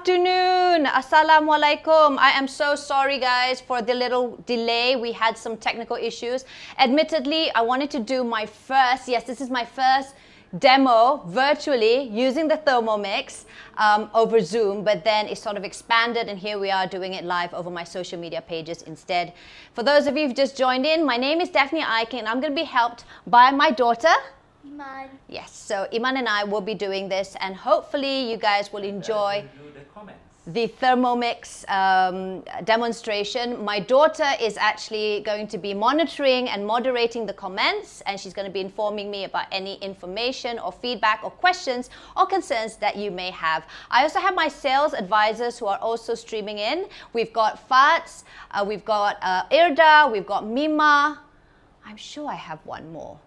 afternoon. Assalamualaikum. I am so sorry guys for the little delay. We had some technical issues. Admittedly, I wanted to do my first, yes, this is my first demo virtually using the Thermomix over Zoom, but then it sort of expanded and here we are doing it live over my social media pages instead. For those of you who've just joined in, my name is Daphne Aiken and I'm going to be helped by my daughter, Iman. Yes, so Iman and I will be doing this and hopefully you guys will enjoy the Thermomix demonstration. My daughter is actually going to be monitoring and moderating the comments and she's going to be informing me about any information or feedback or questions or concerns that you may have. I also have my sales advisors who are also streaming in. We've got Fats, we've got Irda, we've got Mima. I'm sure I have one more.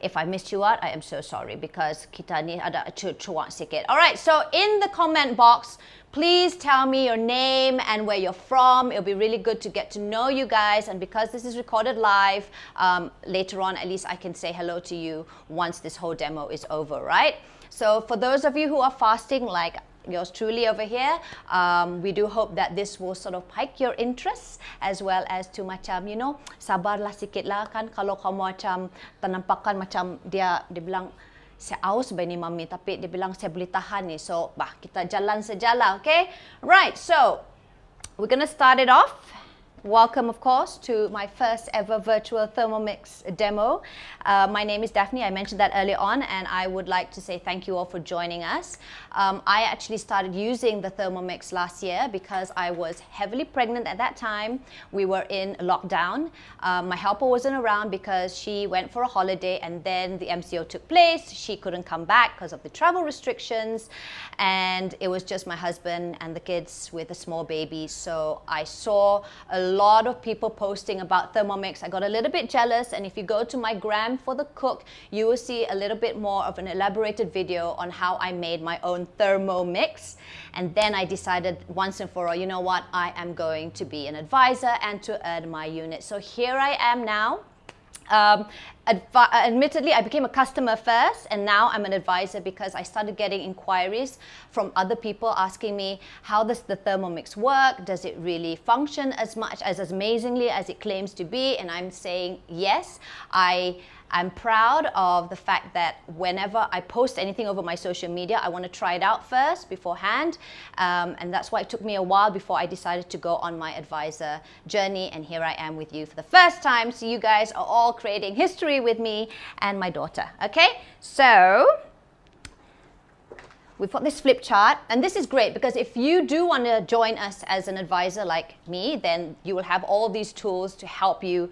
If I missed you out, I am so sorry because kita ni ada cuak sikit. Alright, so in the comment box, please tell me your name and where you're from. It'll be really good to get to know you guys, and because this is recorded live, later on at least I can say hello to you once this whole demo is over, right? So for those of you who are fasting like yours truly over here, we do hope that this will sort of pique your interest as well as to macam, you know, sabarlah sikit lah kan kalau kamu macam ternampakan macam dia bilang saya aus ni mami tapi dia bilang saya boleh tahan ni, so kita jalan sejalah, okay? Right, so we're gonna start it off. Welcome, of course, to my first ever virtual Thermomix demo. My name is Daphne. I mentioned that earlier on, and I would like to say thank you all for joining us. I actually started using the Thermomix last year because I was heavily pregnant at that time. We were in lockdown. My helper wasn't around because she went for a holiday, and then the MCO took place. She couldn't come back because of the travel restrictions, and it was just my husband and the kids with a small baby. So I saw a lot of people posting about Thermomix. I got a little bit jealous, and if you go to my gram for the cook, you will see a little bit more of an elaborated video on how I made my own Thermomix. And then I decided once and for all, you know what, I am going to be an advisor and to earn my unit. So here I am now. Admittedly, I became a customer first and now I'm an advisor because I started getting inquiries from other people asking me, how does the Thermomix work? Does it really function as amazingly as it claims to be? And I'm saying yes. I'm proud of the fact that whenever I post anything over my social media, I want to try it out first beforehand. And that's why it took me a while before I decided to go on my advisor journey. And here I am with you for the first time. So you guys are all creating history with me and my daughter. Okay, so we've got this flip chart, and this is great because if you do want to join us as an advisor like me, then you will have all these tools to help you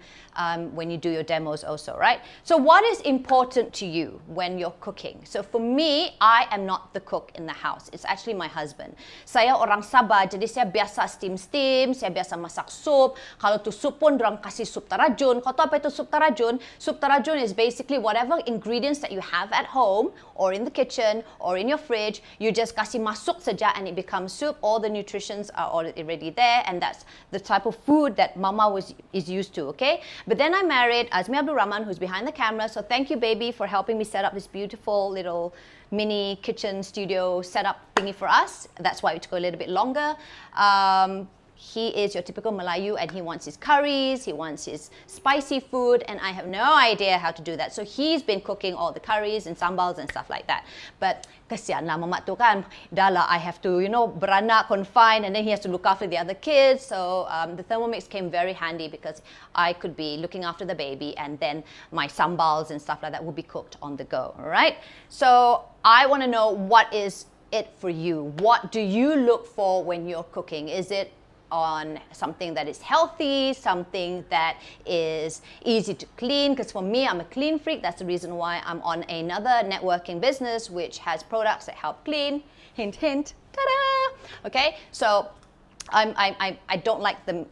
when you do your demos also, right? So what is important to you when you're cooking? So for me, I am not the cook in the house. It's actually my husband. Saya orang Sabah, jadi saya biasa steam, saya biasa masak sup. Kalau tu sup pun dorang kasih sup terajun. Kau tahu apa itu sup terajun? Sup terajun is basically whatever ingredients that you have at home or in the kitchen or in your fridge, you just kasih masuk saja and it becomes soup. All the nutritions are already there, and that's the type of food that Mama is used to, okay? But then I married Azmi Abdul Rahman, who's behind the camera. So thank you, baby, for helping me set up this beautiful little mini kitchen studio setup thingy for us. That's why it took a little bit longer. He is your typical Melayu and he wants his curries, he wants his spicy food, and I have no idea how to do that. So he's been cooking all the curries and sambals and stuff like that. But kesian lah mamak tu kan, dah lah I have to, you know, beranak, confined, and then he has to look after the other kids. So the Thermomix came very handy because I could be looking after the baby and then my sambals and stuff like that will be cooked on the go, all right? So I want to know, what is it for you? What do you look for when you're cooking? Is it on something that is healthy, something that is easy to clean? Because for me, I'm a clean freak. That's the reason why I'm on another networking business which has products that help clean. Hint, hint, ta-da! Okay, so I don't like the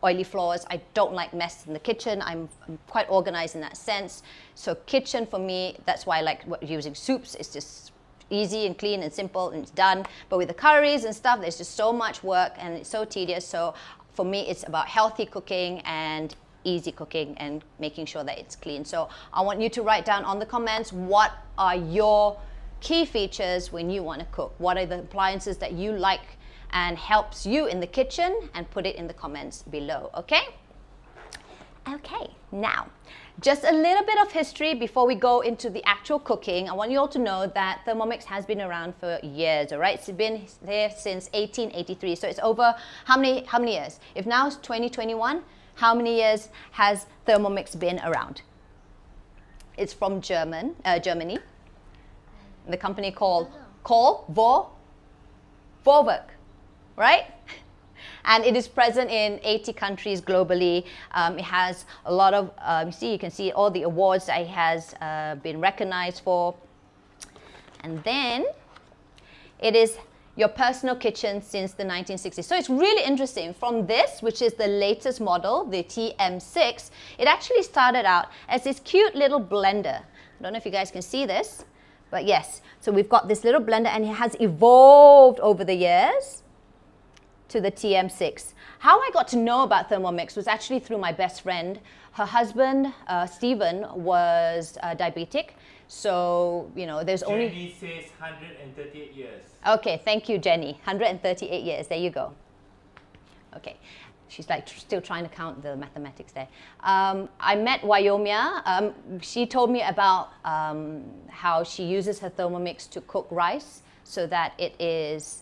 oily floors. I don't like mess in the kitchen. I'm quite organized in that sense. So kitchen for me, that's why I like using soups. It's just easy and clean and simple and it's done. But with the curries and stuff, there's just so much work and it's so tedious. So for me, it's about healthy cooking and easy cooking and making sure that it's clean. So I want you to write down on the comments, what are your key features when you want to cook. What are the appliances that you like and helps you in the kitchen, and put it in the comments below, okay? Okay, now, just a little bit of history before we go into the actual cooking. I want you all to know that Thermomix has been around for years, all right? It's been there since 1883, so it's over how many years? If now it's 2021, how many years has Thermomix been around? It's from Germany. The company called Vorwerk, right? And it is present in 80 countries globally. It has a lot of, you can see all the awards that it has been recognized for. And then it is your personal kitchen since the 1960s. So it's really interesting. From this, which is the latest model, the TM6, it actually started out as this cute little blender. I don't know if you guys can see this, but yes. So we've got this little blender, and it has evolved over the years to the TM6. How I got to know about Thermomix was actually through my best friend. Her husband, Stephen, was diabetic. So, you know, there's only... Jenny says 138 years. Okay, thank you, Jenny. 138 years, there you go. Okay, she's like still trying to count the mathematics there. I met Wyomia. She told me about how she uses her Thermomix to cook rice so that it is,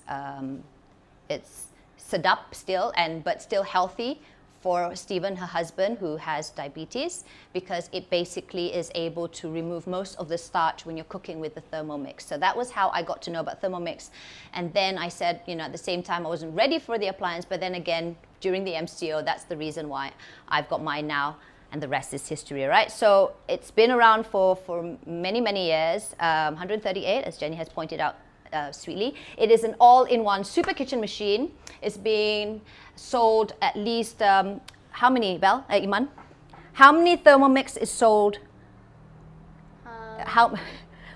it's sedap still, but still healthy for Stephen, her husband, who has diabetes, because it basically is able to remove most of the starch when you're cooking with the Thermomix. So that was how I got to know about Thermomix. And then I said, you know, at the same time, I wasn't ready for the appliance, but then again, during the MCO, that's the reason why I've got mine now, and the rest is history, right? So it's been around for many, many years, 138, as Jenny has pointed out sweetly. It is an all-in-one super kitchen machine. It's being sold at least, how many, Belle? Iman? How many Thermomix is sold?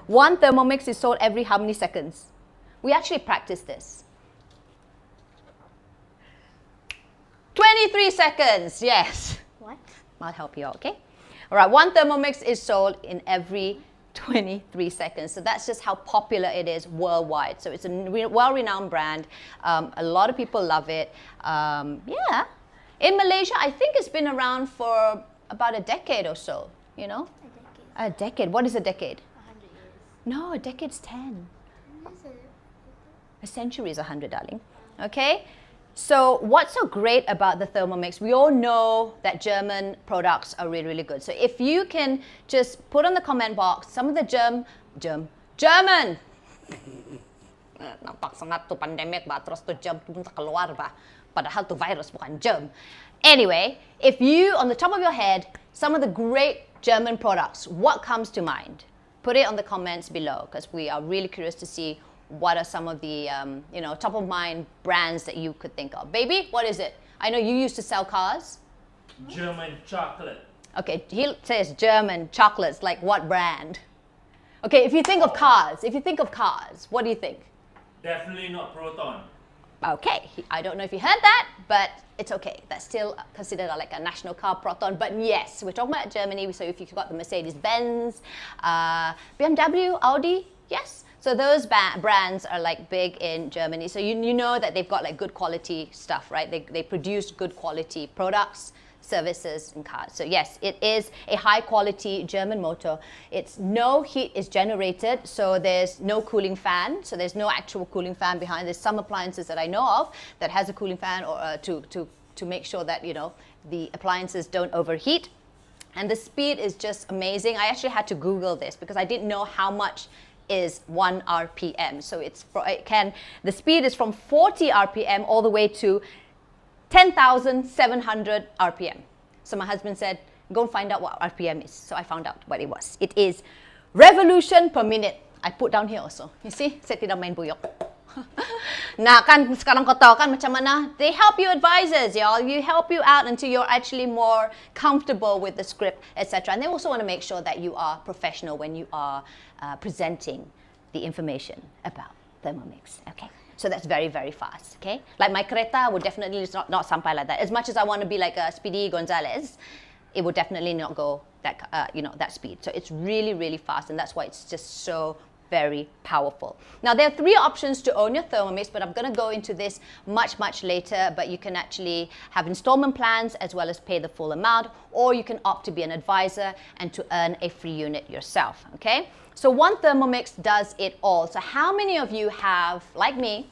One Thermomix is sold every how many seconds? We actually practice this. 23 seconds, yes. What? I'll help you out, okay? All right, one Thermomix is sold in every 23 seconds. So that's just how popular it is worldwide. So it's a well-renowned brand. A lot of people love it. Yeah. In Malaysia, I think it's been around for about a decade or so, you know? A decade. What is a decade? 100 years. No, a decade's 10. Is it? A century is 100, darling. Okay? So what's so great about the Thermomix? We all know that German products are really, really good. So if you can just put on the comment box some of the German. Nampak sangat tuh pandemic ba, terus tuh germ tuh keluar ba. Padahal tuh virus bukan germ. Anyway, if you, on the top of your head, some of the great German products, what comes to mind? Put it on the comments below, because we are really curious to see what are some of the, top of mind brands that you could think of. Baby, what is it? I know you used to sell cars. German chocolate. Okay, he says German chocolates, like what brand? Okay, if you think of cars, what do you think? Definitely not Proton. Okay, I don't know if you heard that, but it's okay. That's still considered like a national car, Proton. But yes, we're talking about Germany, so if you've got the Mercedes-Benz, BMW, Audi, yes. So those brands are like big in Germany. So you know that they've got like good quality stuff, right? They produce good quality products, services, and cars. So yes, it is a high quality German motor. It's no heat is generated, so there's no cooling fan. So there's no actual cooling fan behind. There's some appliances that I know of that has a cooling fan or to make sure that, you know, the appliances don't overheat. And the speed is just amazing. I actually had to Google this because I didn't know how much is 1 RPM. So the speed is from 40 RPM all the way to 10,700 RPM. So my husband said, go and find out what RPM is. So I found out what it was. It is revolution per minute. I put down here also. You see? Saya tidak main buyok. Nah kan sekarang kau tahu kan macam mana? They help you advisors, y'all. You help you out until you're actually more comfortable with the script, etc. And they also want to make sure that you are professional when you are presenting the information about Thermomix. Okay, so that's very, very fast. Okay, like my kereta would definitely not sampai like that. As much as I want to be like a Speedy Gonzalez, it would definitely not go that that speed. So it's really, really fast, and that's why it's just so very powerful. Now, there are 3 options to own your Thermomix, but I'm going to go into this much later. But you can actually have installment plans as well as pay the full amount, or you can opt to be an advisor and to earn a free unit yourself, okay? So one Thermomix does it all. So how many of you have, like me,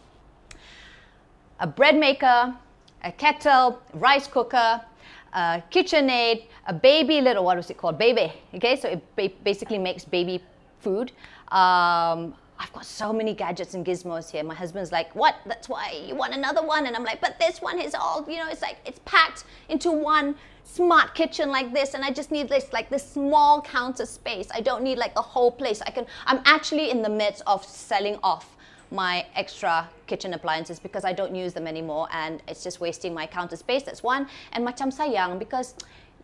a bread maker, a kettle, rice cooker, a KitchenAid, a baby little, what was it called? Baby, okay? So it basically makes baby food. I've got so many gadgets and gizmos here. My husband's like, what? That's why you want another one? And I'm like, but this one is all, you know, it's like, it's packed into one smart kitchen like this, and I just need this, like this small counter space. I don't need like the whole place. I'm actually in the midst of selling off my extra kitchen appliances because I don't use them anymore, and it's just wasting my counter space. That's one. And macam sayang because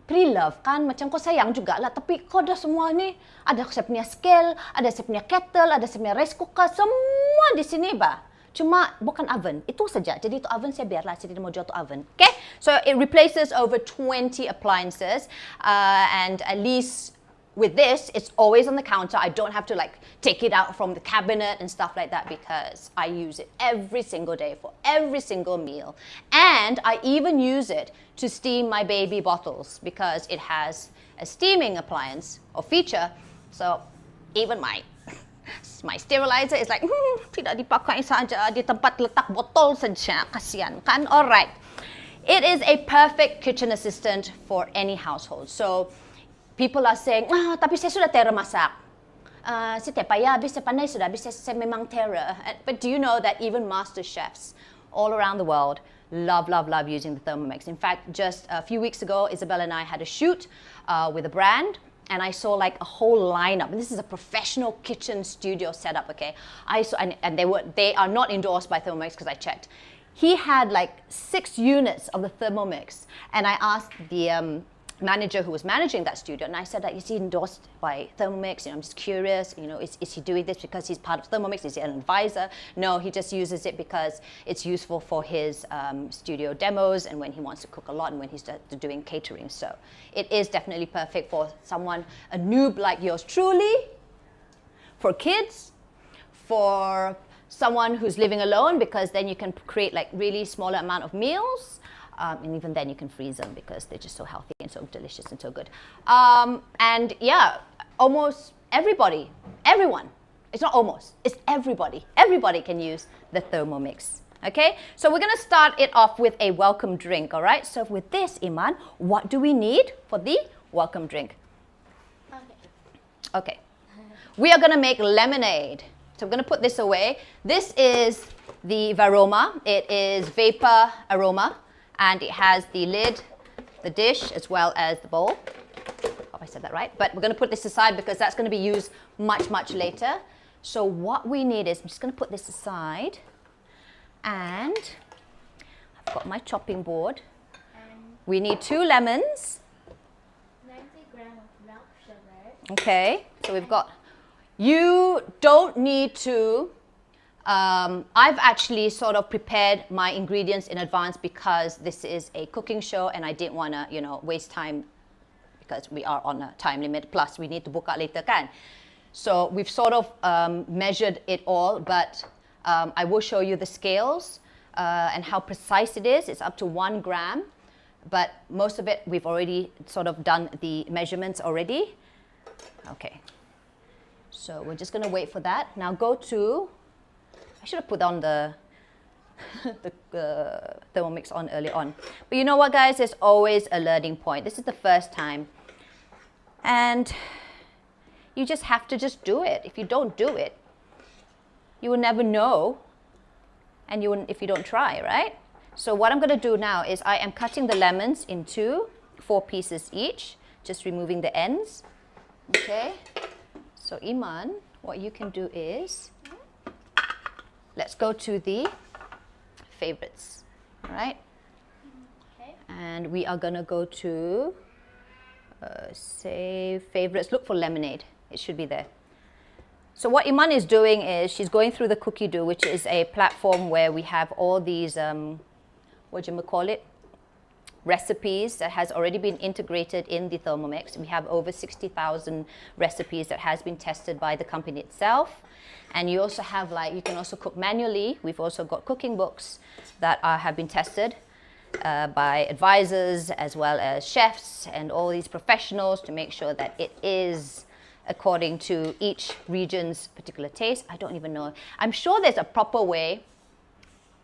pre-love kan, macam kau sayang juga lah, tapi kau dah semua ni, ada saya punya scale, ada saya punya kettle, ada saya punya rice cooker, semua di sini bah. Cuma bukan oven, itu saja. Jadi itu oven saya biarlah, saya tidak mau jual tu oven. Okay? So it replaces over 20 appliances, and at least with this, it's always on the counter. I don't have to like take it out from the cabinet and stuff like that because I use it every single day for every single meal. And I even use it to steam my baby bottles because it has a steaming appliance or feature. So even my sterilizer is like, tidak dipakai saja, di tempat letak botol saja, kasihan kan? Alright. It is a perfect kitchen assistant for any household. So people are saying, tapi saya sudah terror masak. Saya tak payah, habis saya pandai sudah, habis saya memang terror. But do you know that even master chefs all around the world love using the Thermomix? In fact, just a few weeks ago, Isobel and I had a shoot with a brand, and I saw like a whole lineup. And this is a professional kitchen studio setup, okay? And they are not endorsed by Thermomix because I checked. He had like 6 units of the Thermomix, and I asked the manager who was managing that studio, and I said that, is he endorsed by Thermomix? You know, I'm just curious, you know, is he doing this because he's part of Thermomix? Is he an advisor? No, he just uses it because it's useful for his studio demos and when he wants to cook a lot and when he's doing catering. So it is definitely perfect for someone, a noob like yours truly, for kids, for someone who's living alone, because then you can create like really smaller amount of meals. And even then you can freeze them because they're just so healthy and so delicious and so good. And yeah, almost everybody, everyone, it's not almost, it's everybody can use the Thermomix. Okay, so we're gonna start it off with a welcome drink, all right? So with this, Iman, what do we need for the welcome drink? Okay, we are gonna make lemonade. So I'm gonna put this away. This is the Varoma. It is vapor aroma. And it has the lid, the dish, as well as the bowl. Hope I said that right. But we're going to put this aside because that's going to be used much later. So what we need is, I'm just going to put this aside. And I've got my chopping board. We need 2 lemons. 90 grams of milk sugar. Okay, so we've got, you don't need to, I've actually sort of prepared my ingredients in advance because this is a cooking show and I didn't want to, you know, waste time because we are on a time limit. Plus, we need to book out later, kan? So we've sort of measured it all, but I will show you the scales and how precise it is. It's up to 1 gram, but most of it we've already sort of done the measurements already. Okay, so we're just going to wait for that. Now go to, I should have put on the Thermomix on early on. But you know what, guys? There's always a learning point. This is the first time. And you just have to just do it. If you don't do it, you will never know. And you wouldn't if you don't try, right? So what I'm going to do now is I am cutting the lemons into 4 pieces each, just removing the ends. Okay? So Iman, what you can do is, let's go to the favorites, all right? Okay. And we are gonna go to, save favorites, look for lemonade. It should be there. So what Iman is doing is she's going through the Cookie Do, which is a platform where we have all these, what do you call it? recipes that has already been integrated in the Thermomix. We have over 60,000 recipes that has been tested by the company itself. And you also have you can also cook manually. We've also got cooking books that have been tested by advisors as well as chefs and all these professionals to make sure that it is according to each region's particular taste. I don't even know. I'm sure there's a proper way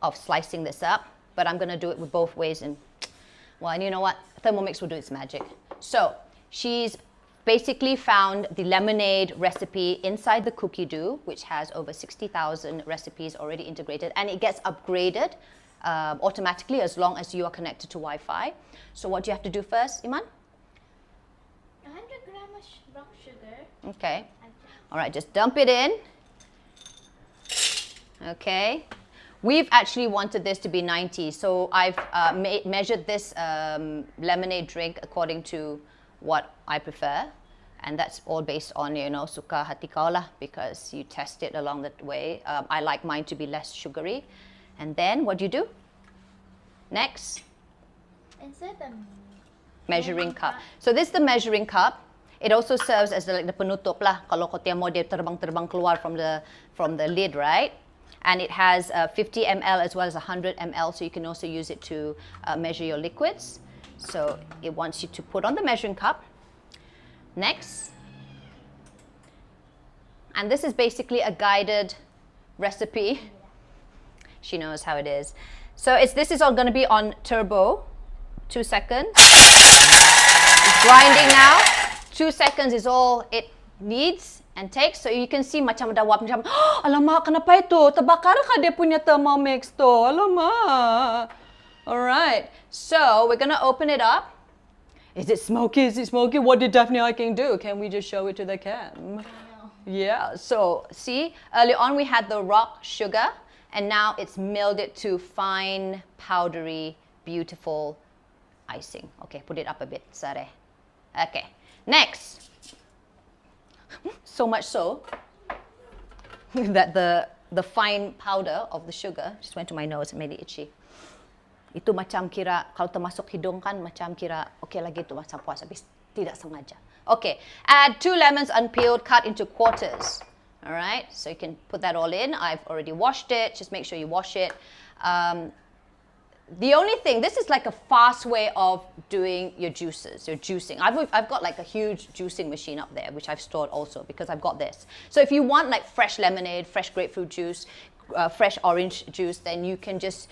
of slicing this up, but I'm going to do it with both ways. And well, and you know what? Thermomix will do its magic. So she's basically found the lemonade recipe inside the cookie dough, which has over 60,000 recipes already integrated, and it gets upgraded automatically as long as you are connected to Wi-Fi. So what do you have to do first, Iman? 100 grams of brown sugar. Okay. All right, just dump it in. Okay. We've actually wanted this to be 90, so I've measured this lemonade drink according to what I prefer, and that's all based on, you know, suka hati kau lah, because you test it along the way. I like mine to be less sugary. And then what do you do? Next? Insert the Measuring cup. So this is the measuring cup. It also serves as the penutup lah, kalau kau tiang mau dia terbang-terbang keluar from the lid, right? And it has 50 ml as well as 100 ml, so you can also use it to measure your liquids. So it wants you to put on the measuring cup. Next. And this is basically a guided recipe. She knows how it is. So this is all going to be on turbo. 2 seconds. It's grinding now. 2 seconds is all it needs and takes. So you can see macam ada wap macam, oh, alamak, kenapa itu? Terbakar kah dia punya Thermomix tu? Alamak. All right. So we're going to open it up. Is it smoky? Is it smoky? What did Daphne Hiking do? Can we just show it to the cam? Yeah. So see, early on we had the rock sugar, and now it's milled it to fine, powdery, beautiful icing. Okay, put it up a bit, Sare. Okay. Next. So much so that the fine powder of the sugar just went to my nose and made it itchy. Itu macam kira kalau termasuk hidung kan macam kira okay lagi tu macam puas habis tidak sengaja. Okay, add 2 lemons unpeeled cut into quarters. All right, so you can put that all in. I've already washed it. Just make sure you wash it. The only thing, this is like a fast way of doing your juices, your juicing. I've got like a huge juicing machine up there, which I've stored also because I've got this. So if you want like fresh lemonade, fresh grapefruit juice, fresh orange juice, then you can just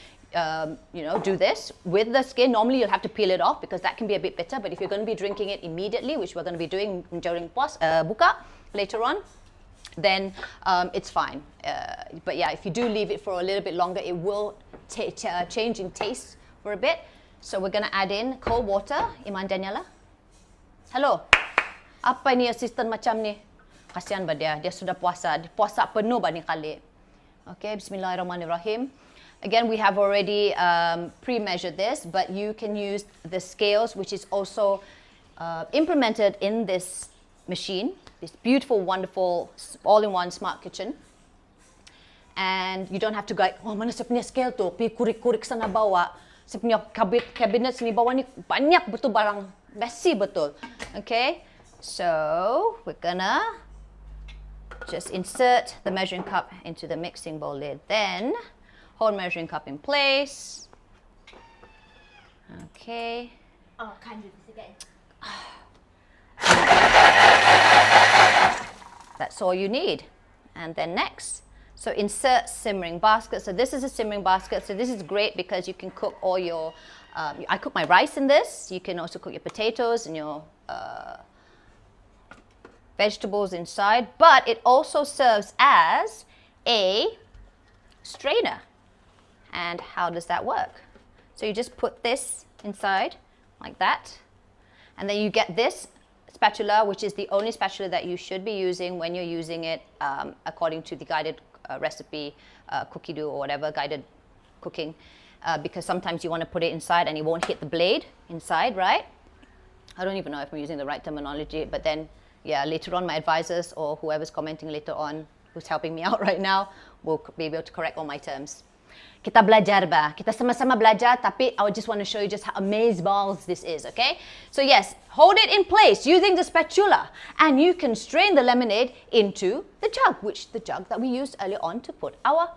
you know, do this with the skin. Normally you'll have to peel it off because that can be a bit bitter, but if you're going to be drinking it immediately, which we're going to be doing during buka later on, then it's fine. But yeah, if you do leave it for a little bit longer, it will change in taste for a bit. So we're going to add in cold water. Iman Daniela. Hello. Apa ni assistant macam ni? Kasihan ba dia? Dia sudah puasa. Dia puasa penuh ba ni kali? Okay, bismillahirrahmanirrahim. Again, we have already pre-measured this, but you can use the scales, which is also implemented in this machine. This beautiful, wonderful, all-in-one smart kitchen. And you don't have to go, oh, mana saya punya scale tu? Pergi kurik-kurik sana bawah. Saya punya cabinet sini bawah ni banyak betul barang. Messy betul. Okay? So, we're gonna just insert the measuring cup into the mixing bowl lid. Then, hold measuring cup in place. Okay. Oh, can't do this again. That's all you need. And then next, so insert simmering basket. So this is a simmering basket. So this is great because you can cook all your, I cook my rice in this. You can also cook your potatoes and your vegetables inside. But it also serves as a strainer. And how does that work? So you just put this inside like that. And then you get this spatula, which is the only spatula that you should be using when you're using it according to the guided recipe, cookie dough or whatever, guided cooking, because sometimes you want to put it inside and it won't hit the blade inside, right? I don't even know if I'm using the right terminology, but then, yeah, later on my advisors or whoever's commenting later on who's helping me out right now will be able to correct all my terms. Kita belajar ba? Kita sama-sama belajar, tapi I just want to show you just how amazeballs this is, okay? So yes, hold it in place using the spatula, and you can strain the lemonade into the jug, the jug that we used earlier on to put our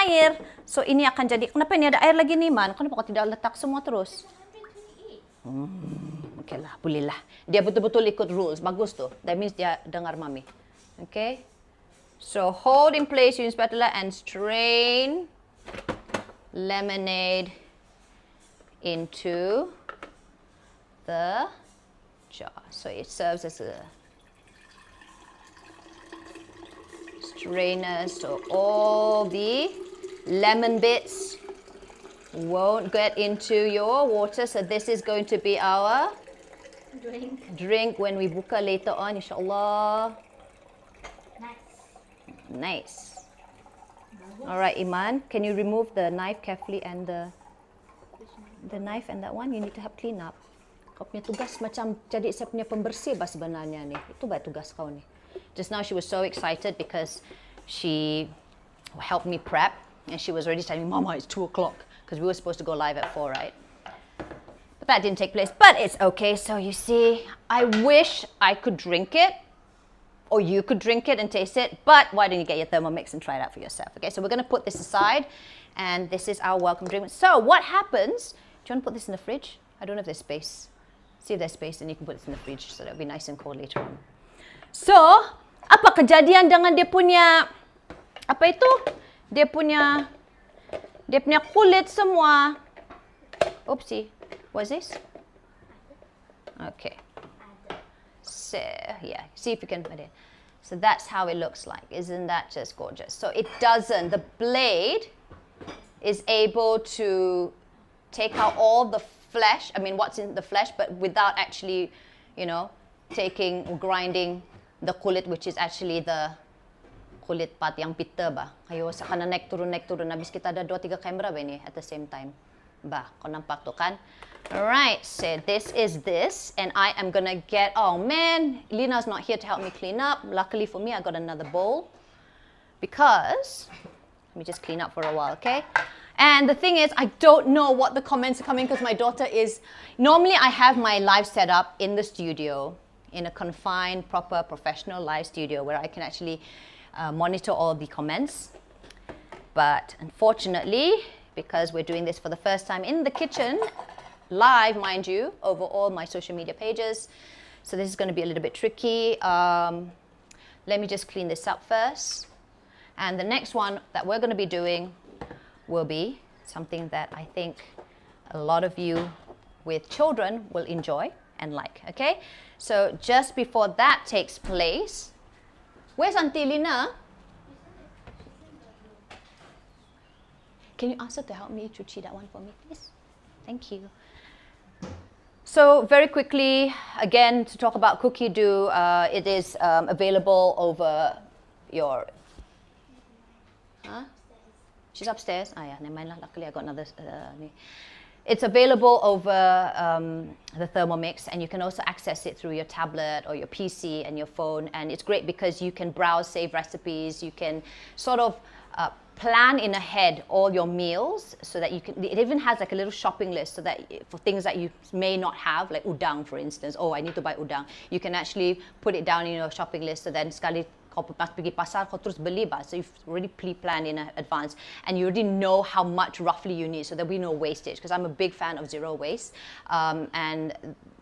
air. So ini akan jadi, kenapa ini ada air lagi nih, Man? Kenapa kau tidak letak semua terus? 128. Okay lah, boleh lah. Dia betul-betul ikut rules, bagus tuh. That means dia dengar Mami. Okay? So hold in place using spatula and strain lemonade into the jar. So it serves as a strainer, so all the lemon bits won't get into your water. So this is going to be our drink when we buka later on, inshallah. Nice. All right, Iman, can you remove the knife carefully and the knife and that one? You need to help clean up. Kau punya tugas macam jadi saya punya pembersih bah sebenarnya ni. Itu bah tugas kau ni. Just now she was so excited because she helped me prep and she was already telling me, Mama, it's 2 o'clock because we were supposed to go live at 4, right? But that didn't take place. But it's okay. So you see, I wish I could drink it. Or you could drink it and taste it, but why don't you get your Thermomix and try it out for yourself? Okay, so we're going to put this aside, and this is our welcome drink. So what happens, do you want to put this in the fridge? I don't know if there's space. See if there's space, and you can put this in the fridge, so that'll be nice and cold later on. So, apa kejadian dengan dia punya, apa itu? Dia punya kulit semua. Oopsie, what's this? Okay. So, yeah, see if you can put it. So that's how it looks like. Isn't that just gorgeous? So it doesn't, the blade is able to take out all the flesh, I mean what's in the flesh, but without actually, you know, grinding the kulit, which is actually the kulit part yang pita ba. Ayo, saka na naik turun, habis kita ada 2-3 kamera ba ini at the same time. Ba, kau nampak tu kan? Alright, so this is this, and I am gonna get, oh man, Lina's not here to help me clean up. Luckily for me, I got another bowl, because, let me just clean up for a while, okay? And the thing is, I don't know what the comments are coming, because my daughter is, normally I have my live setup in the studio, in a confined, proper, professional live studio, where I can actually monitor all the comments. But unfortunately, because we're doing this for the first time in the kitchen, live, mind you, over all my social media pages. So this is going to be a little bit tricky. Let me just clean this up first. And the next one that we're going to be doing will be something that I think a lot of you with children will enjoy and like, okay? So just before that takes place, where's Auntie Lina? Can you ask her to help me chuchi that one for me, please? Thank you. So very quickly, again, to talk about cookie dough, it is available over your... Huh? She's upstairs? Ah, yeah, never mind. Luckily, I got another... It's available over the Thermomix, and you can also access it through your tablet or your PC and your phone. And it's great because you can browse, save recipes. You can sort of plan in ahead all your meals, so that you can, it even has like a little shopping list, so that for things that you may not have, like udang for instance, oh I need to buy udang, you can actually put it down in your shopping list, so then sekali kau pergi pasar, kau terus beli ba, so you've already pre-planned in advance, and you already know how much roughly you need, so there'll be no wastage, because I'm a big fan of zero waste, and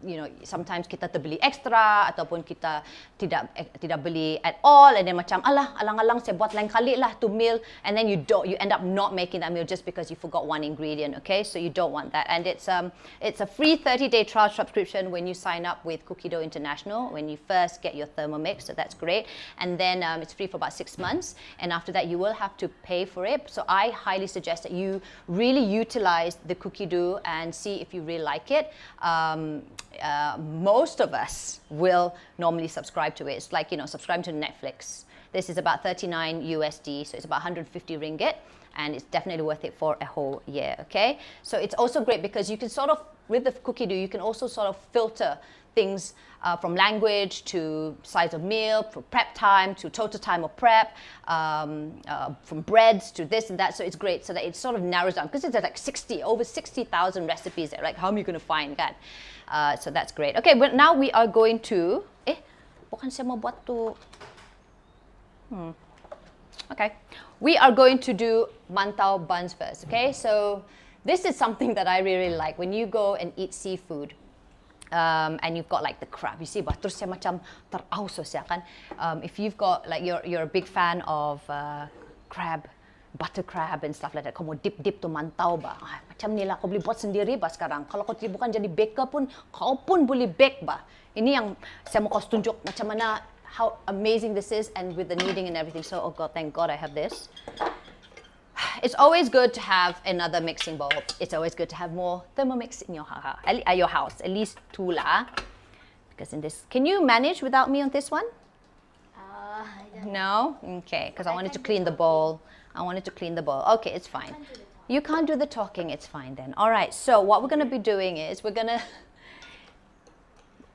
you know, sometimes kita terbeli extra, ataupun kita tidak beli at all, and then macam alang-alang saya buat lain kali lah to meal, and then you end up not making that meal just because you forgot one ingredient, okay? So you don't want that. And it's a free 30-day trial subscription when you sign up with Cookie Dough International, when you first get your Thermomix, so that's great. And then it's free for about 6 months, and after that you will have to pay for it. So I highly suggest that you really utilize the Cookie Dough and see if you really like it. Most of us will normally subscribe to it. It's like, you know, subscribing to Netflix. This is about 39 USD, so it's about 150 ringgit. and it's definitely worth it for a whole year, okay? So it's also great because you can sort of, with the cookie dough, you can also sort of filter things from language to size of meal, from prep time to total time of prep, from breads to this and that. So it's great so that it sort of narrows down because it's like over 60,000 recipes there. Like, how am you going to find that? So that's great. Okay, but now we are going to, bukan saya mau buat tu. Okay, we are going to do mantau buns first, okay? So this is something that I really like. When you go and eat seafood, and you've got like the crab, you see, terus saya macam terausos ya kan. If you've got like you're a big fan of crab, butter crab and stuff like that, kamu dip tu mantau ba. Macam ni lah, kau boleh buat sendiri ba sekarang. Kalau kau bukan jadi baker pun, kau pun boleh bake ba. Ini yang saya mau kau tunjuk macam mana, how amazing this is, and with the kneading and everything. So, oh God, thank God I have this. It's always good to have another mixing bowl. It's always good to have more Thermomix in your house. At least two lah. Because in this, can you manage without me on this one? I don't No? Okay, because I wanted to clean the bowl. I wanted to clean the bowl. Okay, it's fine. You can't do the talking, it's fine then. All right, so what we're going to be doing is we're going to...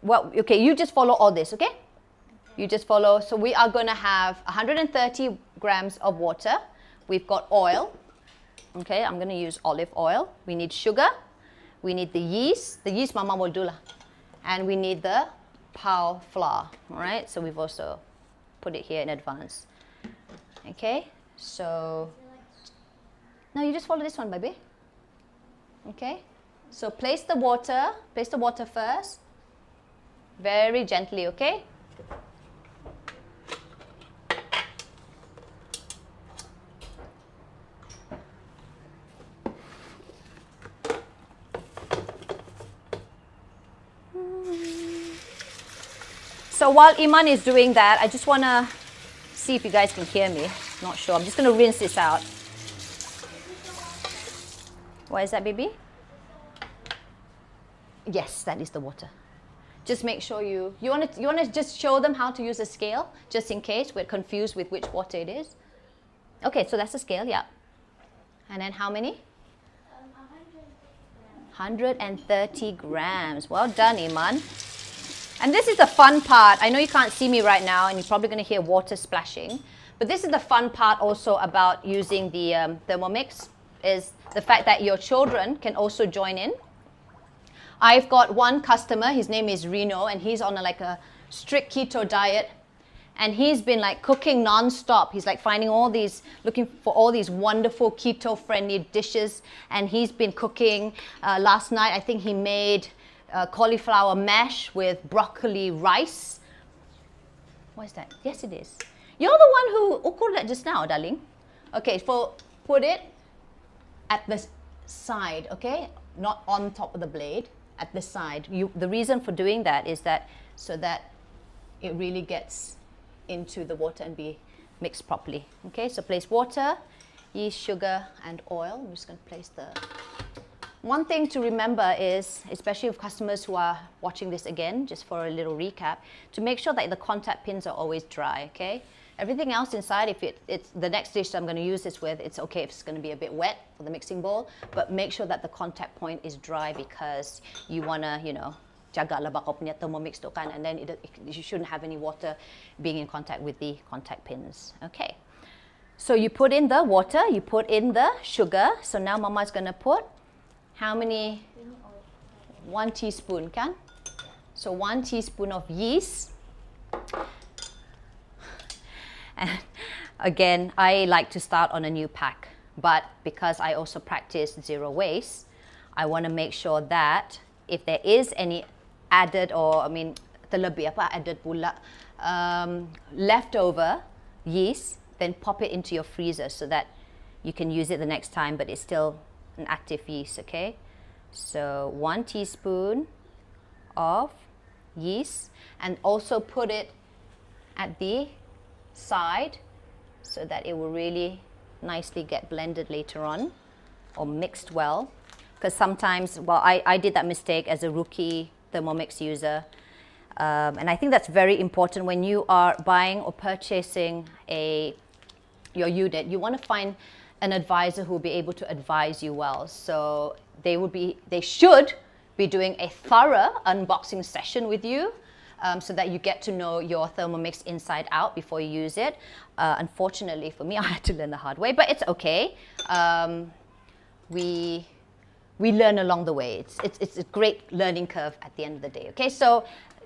Well, okay, you just follow all this, okay? You just follow. So we are going to have 130 grams of water. We've got oil. Okay, I'm going to use olive oil. We need sugar. We need the yeast. The yeast Mama will do lah. And we need the pao flour. All right, so we've also put it here in advance. Okay, so now you just follow this one, baby. Okay, so place the water first. Very gently, okay? So while Iman is doing that, I just want to see if you guys can hear me. Not sure. I'm just going to rinse this out. What is that, baby? Yes, that is the water. Just make sure you want to just show them how to use a scale, just in case we're confused with which water it is. Okay, so that's the scale, yeah. And then how many? 130 grams. Well done, Iman. And this is the fun part. I know you can't see me right now, and you're probably going to hear water splashing. But this is the fun part also about using the Thermomix, is the fact that your children can also join in. I've got one customer, his name is Reno, and he's on a strict keto diet. And he's been like cooking non-stop. He's like finding looking for all these wonderful keto-friendly dishes. And he's been cooking. Last night, I think he made cauliflower mash with broccoli rice. What is that? Yes, it is. You're the one who ukur that just now, darling. Okay, put it at the side, okay? Not on top of the blade, at the side. The reason for doing that is that so that it really gets into the water and be mixed properly. Okay, so place water, yeast, sugar, and oil. I'm just going to place the... One thing to remember is, especially with customers who are watching this again, just for a little recap, to make sure that the contact pins are always dry, okay? Everything else inside, if it's the next dish that I'm going to use this with, it's okay if it's going to be a bit wet for the mixing bowl, but make sure that the contact point is dry because you want to, jaga lah baka punya Thermomix tu kan, and then you shouldn't have any water being in contact with the contact pins. Okay, so you put in the water, you put in the sugar. So now Mama's going to put how many? 1 teaspoon, kan? So 1 teaspoon of yeast. And again, I like to start on a new pack, but because I also practice zero waste, I want to make sure that if there is any added, or terlebih added pula, leftover yeast, then pop it into your freezer so that you can use it the next time, but it's still an active yeast, okay? So 1 teaspoon of yeast, and also put it at the side so that it will really nicely get blended later on or mixed well. Because sometimes, well, I did that mistake as a rookie Thermomix user. And I think that's very important when you are buying or purchasing your unit. You want to find an advisor who will be able to advise you well. So they should be doing a thorough unboxing session with you, so that you get to know your Thermomix inside out before you use it. Unfortunately for me, I had to learn the hard way, but it's okay. We learn along the way. It's a great learning curve at the end of the day. Okay, so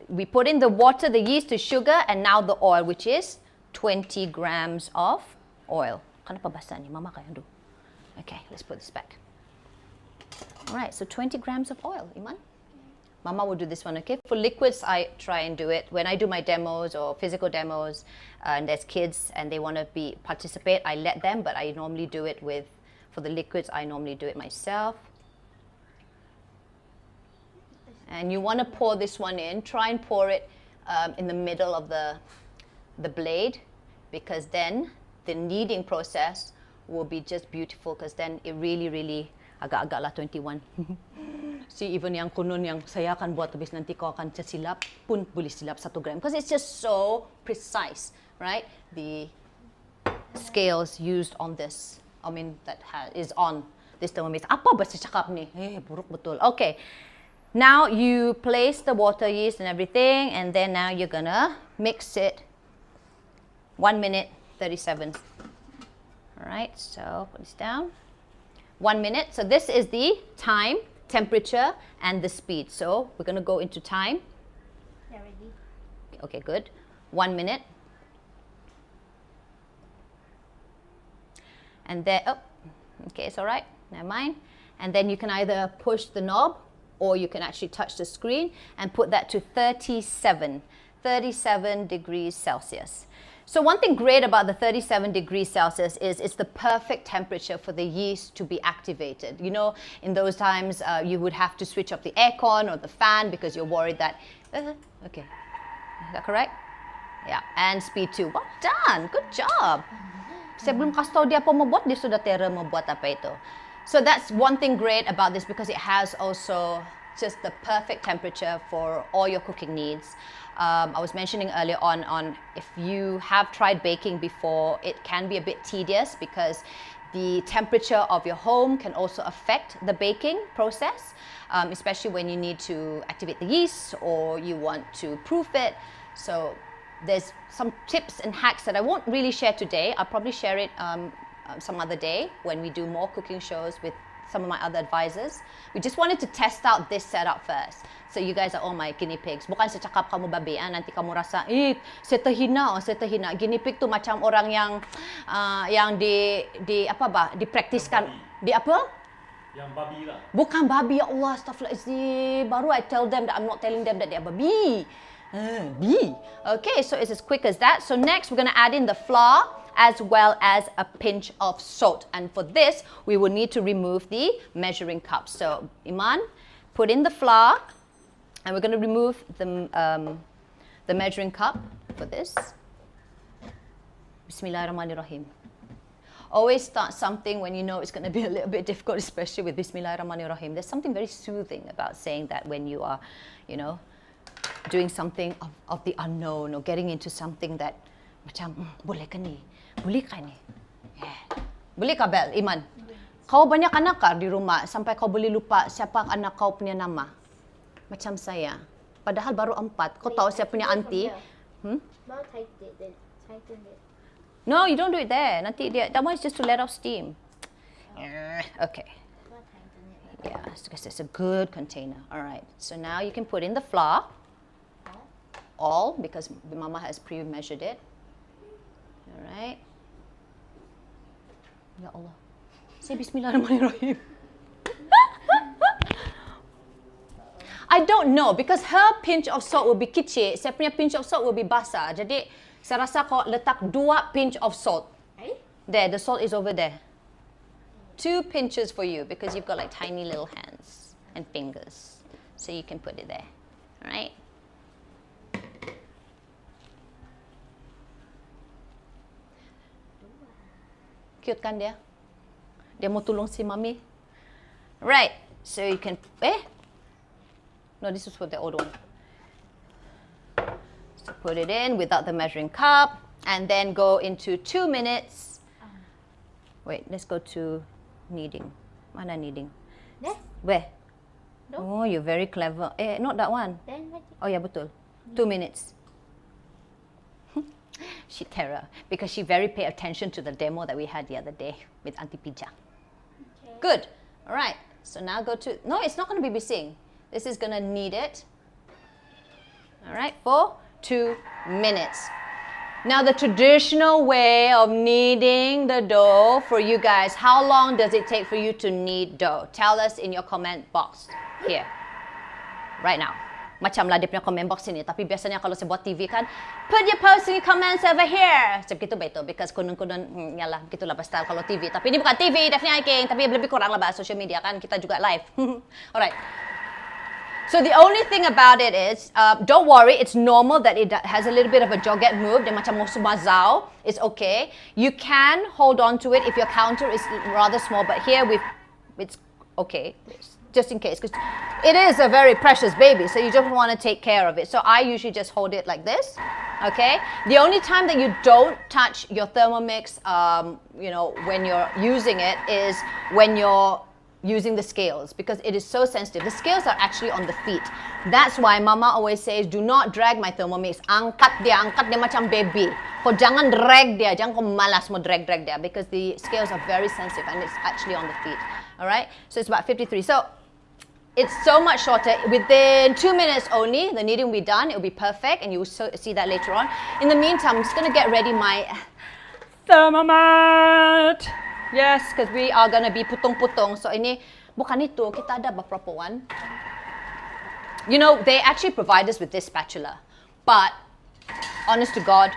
we put in the water, the yeast, the sugar, and now the oil, which is 20 grams of oil. Okay, let's put this back. All right, so 20 grams of oil, Iman. Mama will do this one, okay? For liquids, I try and do it. When I do my demos or physical demos, and there's kids and they want to participate, I let them, but I normally do it for the liquids, I normally do it myself. And you want to pour this one in. Try and pour it in the middle of the blade, because then the kneading process will be just beautiful, because then it really agak-agak lah 21. Si even yang kunon yang saya akan buat habis nanti kau akan silap pun boleh silap 1 gram, because it's just so precise, right? The scales used on this, is on this Thermomix. Apa bahasa cakap ni? Buruk betul. Okay. Now you place the water, yeast and everything, and then now you're gonna mix it 1 minute 37. All right, so put this down. 1 minute. So this is the time, temperature, and the speed. So we're gonna go into time. Yeah, ready. Okay, good. 1 minute. And then, okay, it's all right. Never mind. And then you can either push the knob, or you can actually touch the screen and put that to 37 degrees Celsius. So one thing great about the 37 degrees Celsius is it's the perfect temperature for the yeast to be activated. You know, in those times, you would have to switch off the aircon or the fan because you're worried that, okay, is that correct? Yeah, and speed 2. Well done, good job. Saya belum kasih tahu dia apa membuat, dia sudah terus membuat apa itu. So that's one thing great about this, because it has also just the perfect temperature for all your cooking needs. I was mentioning earlier on if you have tried baking before, it can be a bit tedious because the temperature of your home can also affect the baking process, especially when you need to activate the yeast or you want to proof it. So there's some tips and hacks that I won't really share today. I'll probably share it some other day when we do more cooking shows with some of my other advisors. We just wanted to test out this setup first. So you guys are all my guinea pigs. Bukan secakap kamu babian, nanti kamu rasa, saya terhina. Guinea pig tu macam orang yang dipraktiskan. Di apa? Yang babi lah. Bukan babi, ya Allah, astaghfirullahaladzim. Baru I tell them that I'm not telling them that they are babi. Bee. Okay, so it's as quick as that. So next we're going to add in the flour as well as a pinch of salt. And for this, we will need to remove the measuring cup. So Iman, put in the flour, and we're going to remove the measuring cup for this. Bismillahirrahmanirrahim. Always start something when you know it's going to be a little bit difficult, especially with Bismillahirrahmanirrahim. There's something very soothing about saying that when you are, doing something of the unknown or getting into something that macam, boleh ka ni? Boleh ka ni? Yeah. Boleh ka, Bel? Iman? Kau banyak anak ka di rumah sampai kau boleh lupa siapa anak kau punya nama? Macam saya. Padahal baru 4. Kau tahu saya punya auntie? Mom tighten it. No, you don't do it there. Nanti that one is just to let off steam. Okay. Mom tighten it. Yeah, because it's a good container. All right. So now you can put in the flour. All, because Mama has pre-measured it. All right. Ya Allah. Say Bismillahirrahmanirrahim. I don't know, because her pinch of salt will be kecil, saya punya pinch of salt will be basah. Jadi, saya rasa kau letak 2 pinch of salt. There, the salt is over there. 2 pinches for you, because you've got like tiny little hands and fingers. So you can put it there. All right. Cute kan dia? Dia mau tolong si mami. Right. So you can, no, this is for the old one. So put it in without the measuring cup, and then go into 2 minutes. Wait, let's go to kneading. Mana kneading? There. Where? No. Oh, you're very clever. Not that one. Then what? Oh, yeah, betul. 2 minutes. She terror because she very paid attention to the demo that we had the other day with Auntie Pija. Okay. Good. All right. So now go to, no, it's not going to be bising. This is going to knead it. All right, for 2 minutes. Now the traditional way of kneading the dough for you guys, how long does it take for you to knead dough? Tell us in your comment box here, right now. Macam lah dia punya comment box ini, tapi biasanya kalau saya buat TV kan, put your post in your comments over here. Macam gitu betul, because kunun-kunun, yalah, begitulah pasal kalau TV. Tapi ini bukan TV, definitely hiking, tapi lebih kurang lah bahas social media kan, kita juga live. Alright. So the only thing about it is, don't worry, it's normal that it has a little bit of a joget move. Dia macam musuh mazau, it's okay. You can hold on to it if your counter is rather small, but here it's okay. Just in case, because it is a very precious baby, so you just want to take care of it. So I usually just hold it like this, okay? The only time that you don't touch your Thermomix, when you're using it is when you're using the scales, because it is so sensitive. The scales are actually on the feet. That's why Mama always says, do not drag my Thermomix. Angkat dia macam baby. Kau jangan drag dia, jangan kau malas mau drag dia, because the scales are very sensitive and it's actually on the feet. All right? So it's about 53. So it's so much shorter. Within 2 minutes only, the kneading will be done. It will be perfect, and you will see that later on. In the meantime, I'm just going to get ready my Thermomat. Yes, because we are going to be putong-putong. So ini, bukan itu, kita ada beberapa one. You know, they actually provide us with this spatula. But, honest to God,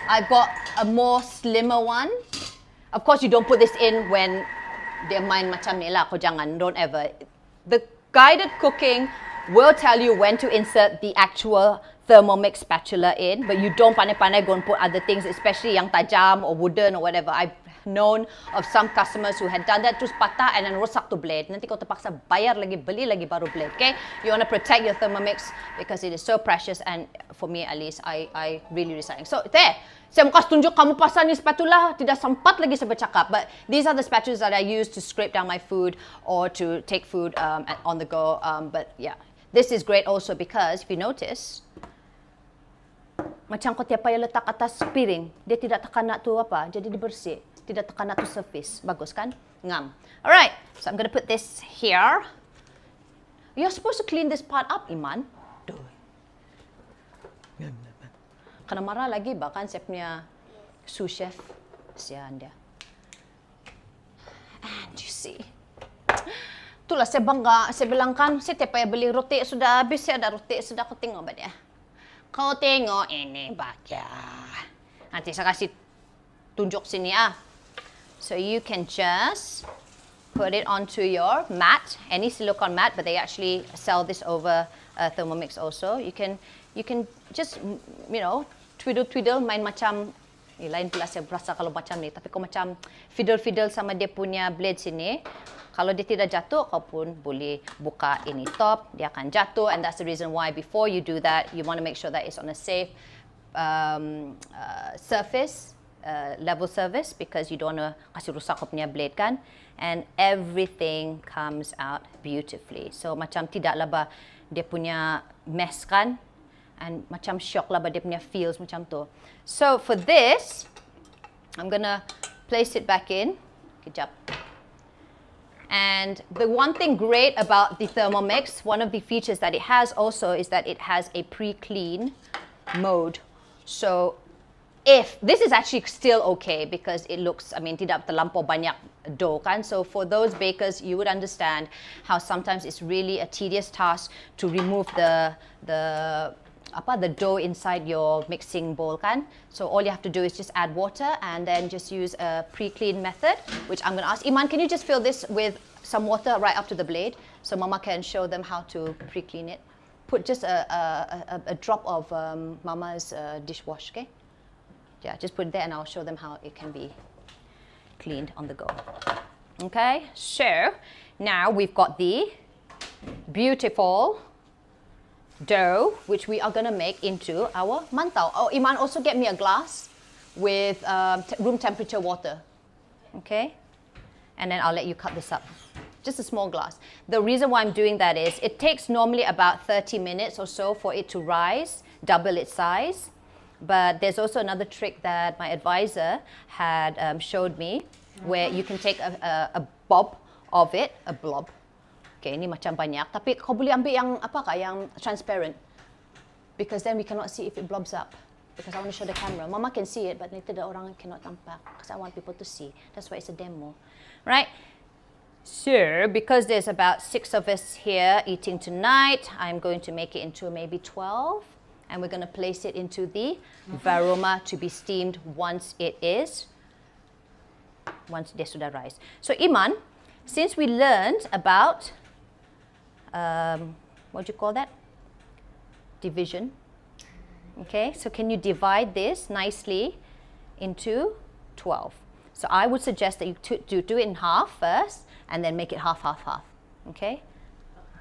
I got a more slimmer one. Of course, you don't put this in when dia main macam ni lah. Kau jangan, don't ever. The guided cooking will tell you when to insert the actual Thermomix spatula in, but you don't pandai-pandai go and put other things, especially yang tajam or wooden or whatever. I've known of some customers who had done that, terus patah and then rosak tu blade. Nanti kau terpaksa bayar lagi, beli lagi baru blade, okay? You want to protect your Thermomix because it is so precious, and for me at least, I really recycling. So there, saya mau kasih tunjuk kamu pasal ni spatula, tidak sempat lagi saya bercakap, but these are the spatulas that I use to scrape down my food or to take food on the go, but yeah. This is great also because, if you notice, macam kau tiap payah letak atas piring, dia tidak terkena tu apa, jadi dia bersih. Tidak terkena tu surface. Bagus kan? Ngam. Alright, so I'm going to put this here. You're supposed to clean this part up, Iman. Duh. Kena marah lagi bahkan saya punya sous chef. Kesian dia. And you see. Itulah saya bangga. Saya bilang kan, saya tiap payah beli roti sudah habis, saya ada roti sudah, kau tengok ba dia? Kau tengok ini baca. Nanti saya kasih tunjuk sini ah. So you can just put it onto your mat, any silicone mat, but they actually sell this over Thermomix also. You can just, twiddle, main macam, lain pula saya berasa kalau macam ni, tapi kau macam fiddle sama dia punya blade sini. Kalau dia tidak jatuh, kau pun boleh buka ini top, dia akan jatuh, and that's the reason why before you do that, you want to make sure that it's on a safe surface. Level service, because you don't want to kasih rusak kau punya blade kan, and everything comes out beautifully. So macam tidak lah bah dia punya mess kan, and macam shock lah bah dia punya feels macam tu. So for this, I'm gonna place it back in. Kejap. And the one thing great about the Thermomix, one of the features that it has also is that it has a pre-clean mode. So if this is actually still okay because it looks, tidak terlampau banyak dough kan. So for those bakers, you would understand how sometimes it's really a tedious task to remove the dough inside your mixing bowl kan. So all you have to do is just add water and then just use a pre-clean method, which I'm going to ask Iman, can you just fill this with some water right up to the blade so Mama can show them how to pre-clean it. Put just a drop of Mama's dishwash, okay? Yeah, just put it there and I'll show them how it can be cleaned on the go. Okay, so now we've got the beautiful dough, which we are going to make into our mantau. Oh, Iman, also get me a glass with room temperature water. Okay, And then I'll let you cut this up. Just a small glass. The reason why I'm doing that is it takes normally about 30 minutes or so for it to rise, double its size. But there's also another trick that my advisor had showed me where you can take a blob of it, a blob. Okay, ini macam banyak. Tapi kau boleh ambil yang apa kah, yang transparent. Because then we cannot see if it blobs up. Because I want to show the camera. Mama can see it, but later the orang cannot nampak. Because I want people to see. That's why it's a demo. Right? So, because there's about 6 of us here eating tonight, I'm going to make it into maybe 12. And we're going to place it into the varoma to be steamed once dia sudah rise. So, Iman, since we learned about, what do you call that? Division. Okay, so can you divide this nicely into 12? So I would suggest that you do it in half first and then make it half, half, half. Okay?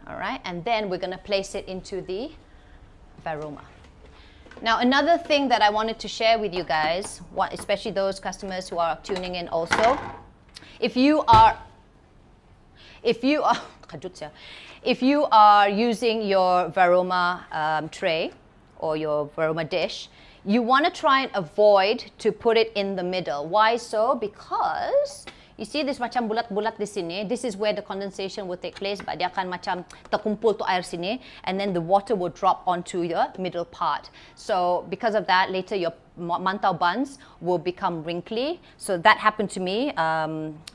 All right, and then we're going to place it into the varoma. Now, another thing that I wanted to share with you guys, especially those customers who are tuning in also, if you are using your varoma tray or your varoma dish, you want to try and avoid to put it in the middle. Why so? Because you see this macam bulat-bulat di sini. This is where the condensation will take place, but dia akan macam terkumpul tu air sini, and then the water will drop onto your middle part. So because of that, later your mantau buns will become wrinkly. So that happened to me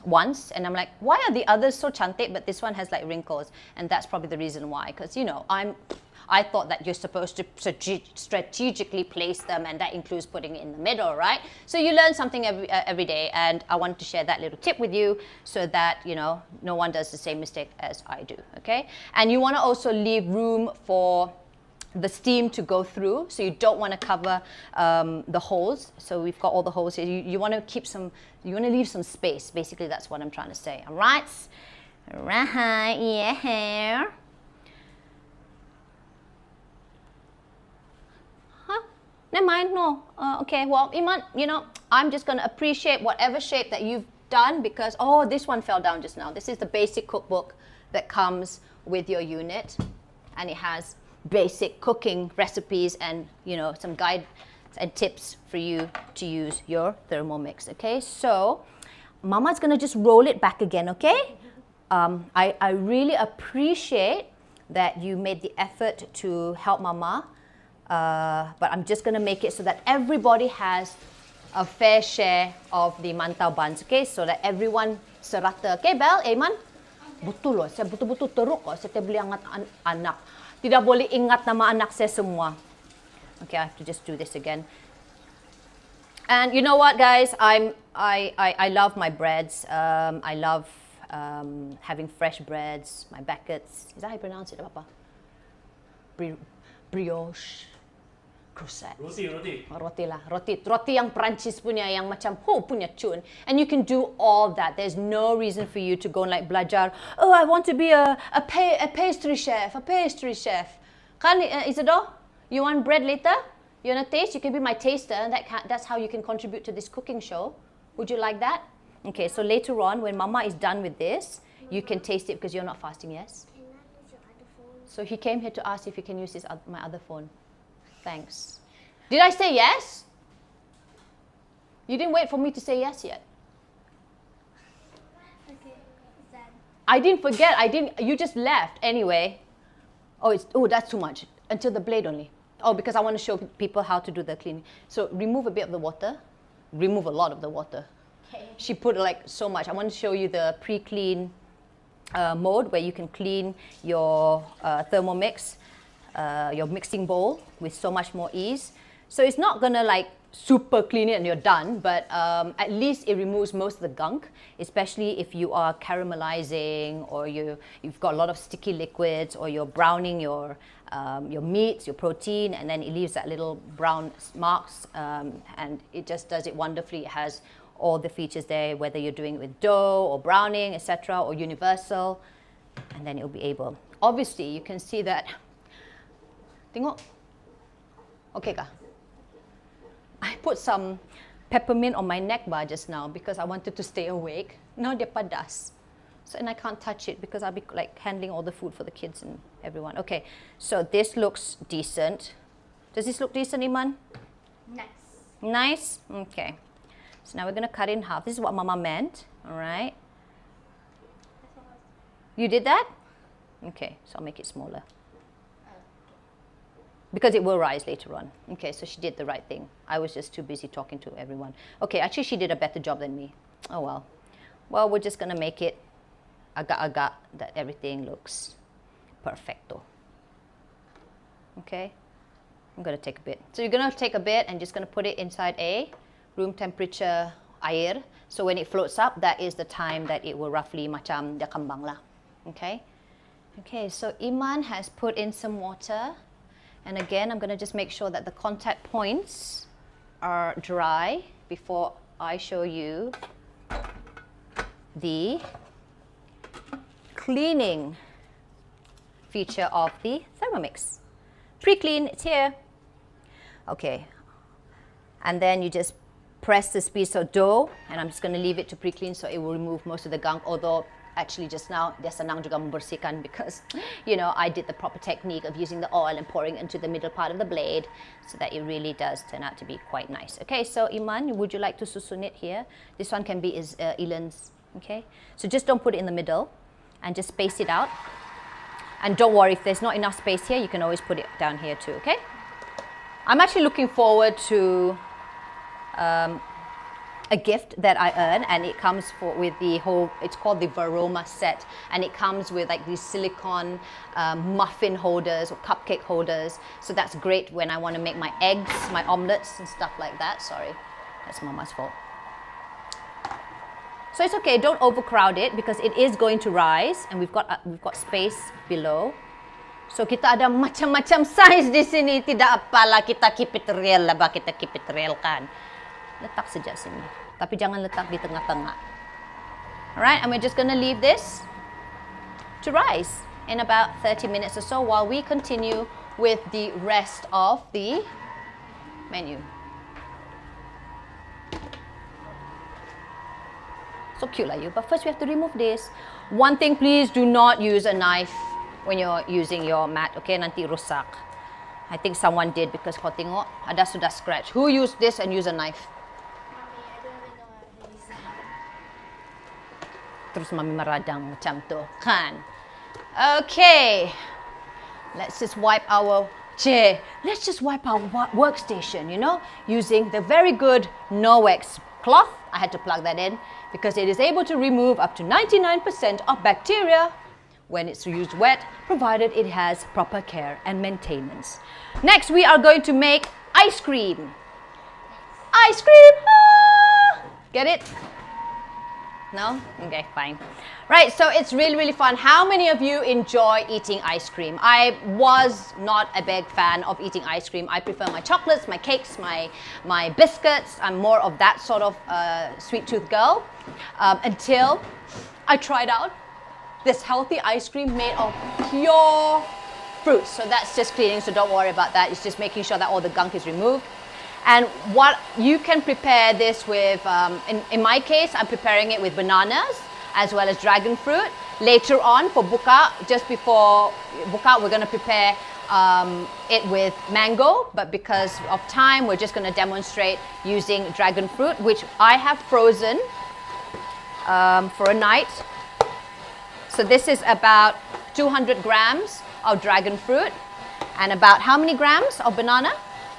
once, and I'm like, why are the others so cantik, but this one has like wrinkles? And that's probably the reason why, because you know, I thought that you're supposed to strategically place them, and that includes putting it in the middle, right? So you learn something every day, and I wanted to share that little tip with you so that, you know, no one does the same mistake as I do, okay? And you want to also leave room for the steam to go through, so you don't want to cover the holes. So we've got all the holes here. You want to keep some, you want to leave some space. Basically, that's what I'm trying to say, all right? All right, yeah. Never mind, no. Okay, well, Iman, you know, I'm just going to appreciate whatever shape that you've done because, oh, this one fell down just now. This is the basic cookbook that comes with your unit. And it has basic cooking recipes and, you know, some guides and tips for you to use your Thermomix, okay? So, Mama's going to just roll it back again, okay? I really appreciate that you made the effort to help Mama. But I'm just going to make it so that everybody has a fair share of the mantau buns, okay? So that everyone serata. Okay, Bel, Iman? Betul loh, saya betul-betul teruk kok. Saya tidak boleh ingat anak. Tidak boleh ingat nama anak saya semua. Okay, I have to just do this again. And you know what, guys? I love my breads. I love having fresh breads, my baguettes. Is that how you pronounce it, Papa? Brioche. Croissants. Roti lah. Roti yang Perancis punya, yang macam punya cun. And you can do all that. There's no reason for you to go and like belajar. Oh, I want to be a pastry chef. Kan, Isidore? You want bread later? You want to taste? You can be my taster. And that's how you can contribute to this cooking show. Would you like that? Okay, so later on, when Mama is done with this, you can taste it because you're not fasting, yes? Can I use your other phone? So he came here to ask if he can use my other phone. Thanks. Did I say yes? You didn't wait for me to say yes yet. Okay, done. I didn't forget. You just left anyway. Oh, that's too much. Until the blade only. Oh, because I want to show people how to do the cleaning. So remove a bit of the water. Remove a lot of the water. Okay. She put like so much. I want to show you the pre-clean mode where you can clean your Thermomix. Your mixing bowl with so much more ease. So it's not gonna like super clean it and you're done, but at least it removes most of the gunk, especially if you are caramelizing or you've got a lot of sticky liquids or you're browning your meats, your protein, and then it leaves that little brown marks, and it just does it wonderfully. It has all the features there, whether you're doing it with dough or browning, etc., or universal, and then it'll be able. Obviously, you can see that. Tengok. Okay kah? I put some peppermint on my neck bar just now because I wanted to stay awake. No, dia padas. So, and I can't touch it because I'll be like handling all the food for the kids and everyone. Okay, so this looks decent. Does this look decent, Iman? Nice. Nice? Okay. So now we're going to cut it in half. This is what Mama meant. All right. You did that? Okay, so I'll make it smaller. Because it will rise later on. Okay, so she did the right thing. I was just too busy talking to everyone. Okay, actually she did a better job than me. Oh well. Well, we're just going to make it agak-agak that everything looks perfecto. Okay, I'm going to take a bit. So you're going to take a bit and just going to put it inside a room temperature air. So when it floats up, that is the time that it will roughly macam dia kembang lah. Okay. Okay, so Iman has put in some water. And again, I'm going to just make sure that the contact points are dry before I show you the cleaning feature of the Thermomix. Pre-clean, it's here. Okay, and then you just press this piece of dough, and I'm just going to leave it to pre-clean so it will remove most of the gunk, although actually just now dia senang juga membersihkan because you know I did the proper technique of using the oil and pouring into the middle part of the blade so that it really does turn out to be quite nice. Okay, so Iman, would you like to susun it here? This one can be Ilan's. Okay, so just don't put it in the middle and just space it out, and don't worry if there's not enough space here, you can always put it down here too. Okay, I'm actually looking forward to a gift that I earned, and it comes with the whole, it's called the Varoma set, and it comes with like these silicone muffin holders or cupcake holders. So that's great when I want to make my eggs, my omelets and stuff like that. Sorry, that's Mama's fault. So it's okay, don't overcrowd it because it is going to rise, and we've got space below. So kita ada macam-macam size di sini, tidak apalah kita keep it real lah, kita keep it real kan. Letak saja sini, tapi jangan letak di tengah-tengah. Alright, and we're just going to leave this to rise in about 30 minutes or so while we continue with the rest of the menu. So cute lah you, but first we have to remove this. One thing, please do not use a knife when you're using your mat, okay? Nanti rusak. I think someone did because kau tengok ada sudah scratch. Who used this and use a knife? Mommy, I don't even know how to use it. Terus mami meradang macam tu, kan? Okay, let's just wipe our chair. Let's just wipe our workstation, you know, using the very good Noex cloth. I had to plug that in because it is able to remove up to 99% of bacteria when it's used wet, provided it has proper care and maintenance. Next, we are going to make ice cream. Ice cream! Ah! Get it? No? Okay, fine. Right, so it's really, really fun. How many of you enjoy eating ice cream? I was not a big fan of eating ice cream. I prefer my chocolates, my cakes, my biscuits. I'm more of that sort of sweet tooth girl until I tried out this healthy ice cream made of pure fruits. So that's just cleaning, so don't worry about that. It's just making sure that all the gunk is removed. And what you can prepare this with, in my case, I'm preparing it with bananas as well as dragon fruit. Later on for buka, just before buka, we're going to prepare it with mango. But because of time, we're just going to demonstrate using dragon fruit, which I have frozen for a night. So this is about 200 grams of dragon fruit and about how many grams of banana?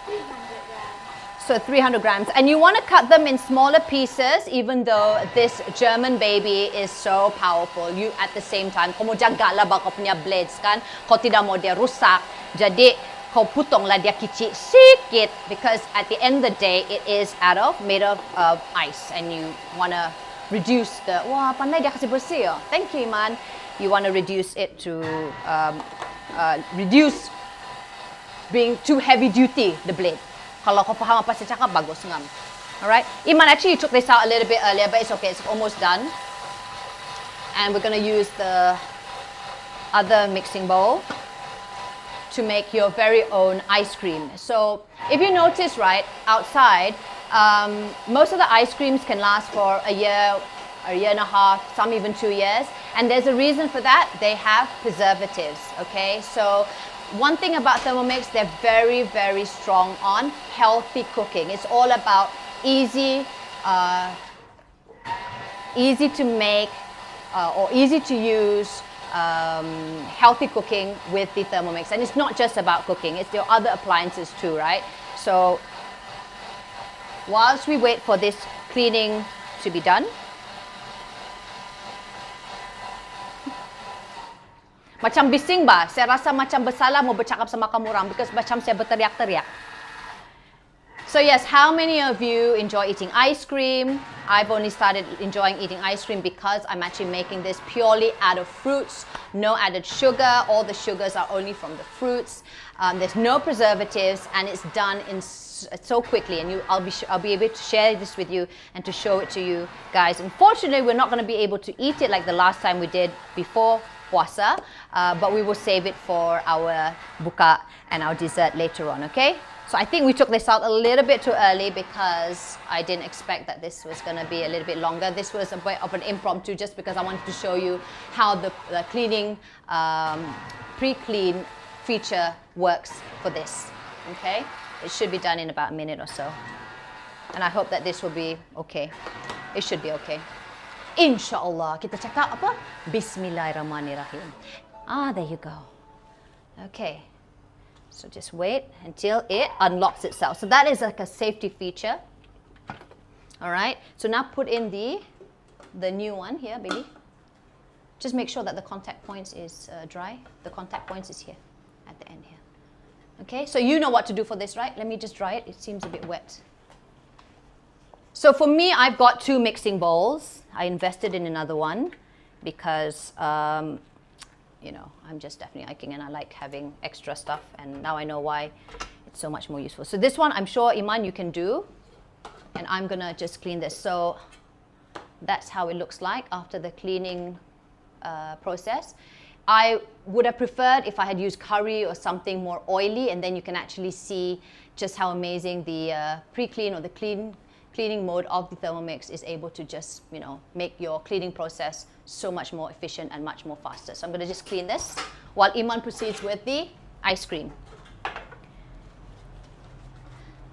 300 grams. So 300 grams. And you want to cut them in smaller pieces, even though this German baby is so powerful. You at the same time, kau mau jaga lah kau punya blades kan, kau tidak mau dia rusak. Jadi kau potong lah dia kecil sikit because at the end of the day, it is made of ice, and you want to reduce the, wah pandai dia kasih bersih oh. Thank you Iman. You want to reduce it to, reduce being too heavy duty, the blade. Kalau kau faham apa saya cakap, bagus ngam. Alright, Iman, actually you took this out a little bit earlier, but it's okay, it's almost done. And we're going to use the other mixing bowl to make your very own ice cream. So if you notice, right, outside, most of the ice creams can last for a year, a year and a half, some even 2 years. And there's a reason for that. They have preservatives, okay? So one thing about Thermomix, they're very, very strong on healthy cooking. It's all about easy to make or easy to use healthy cooking with the Thermomix. And it's not just about cooking, it's your other appliances too, right? So whilst we wait for this cleaning to be done, macam bising ba? Saya rasa macam bersalah mau bercakap sama kamu orang because macam saya berteriak-teriak. So yes, how many of you enjoy eating ice cream? I've only started enjoying eating ice cream because I'm actually making this purely out of fruits, no added sugar. All the sugars are only from the fruits. There's no preservatives, and it's done in so quickly. And I'll be able to share this with you and to show it to you guys. Unfortunately, we're not going to be able to eat it like the last time we did before puasa, but we will save it for our buka and our dessert later on. Okay. So I think we took this out a little bit too early because I didn't expect that this was going to be a little bit longer. This was a bit of an impromptu just because I wanted to show you how the cleaning, pre-clean feature works for this. Okay? It should be done in about a minute or so. And I hope that this will be okay. It should be okay. InsyaAllah. Kita cakap apa? Bismillahirrahmanirrahim. There you go. Okay. So just wait until it unlocks itself. So that is like a safety feature. All right. So now put in the new one here, baby. Just make sure that the contact points is dry. The contact points is here, at the end here. Okay. So you know what to do for this, right? Let me just dry it. It seems a bit wet. So for me, I've got 2 mixing bowls. I invested in another one because you know, I'm just definitely hiking and I like having extra stuff, and now I know why it's so much more useful. So this one, I'm sure, Iman, you can do, and I'm gonna just clean this. So that's how it looks like after the cleaning process. I would have preferred if I had used curry or something more oily, and then you can actually see just how amazing the pre-clean or the cleaning mode of the Thermomix is able to just, you know, make your cleaning process so much more efficient and much more faster. So I'm going to just clean this while Iman proceeds with the ice cream.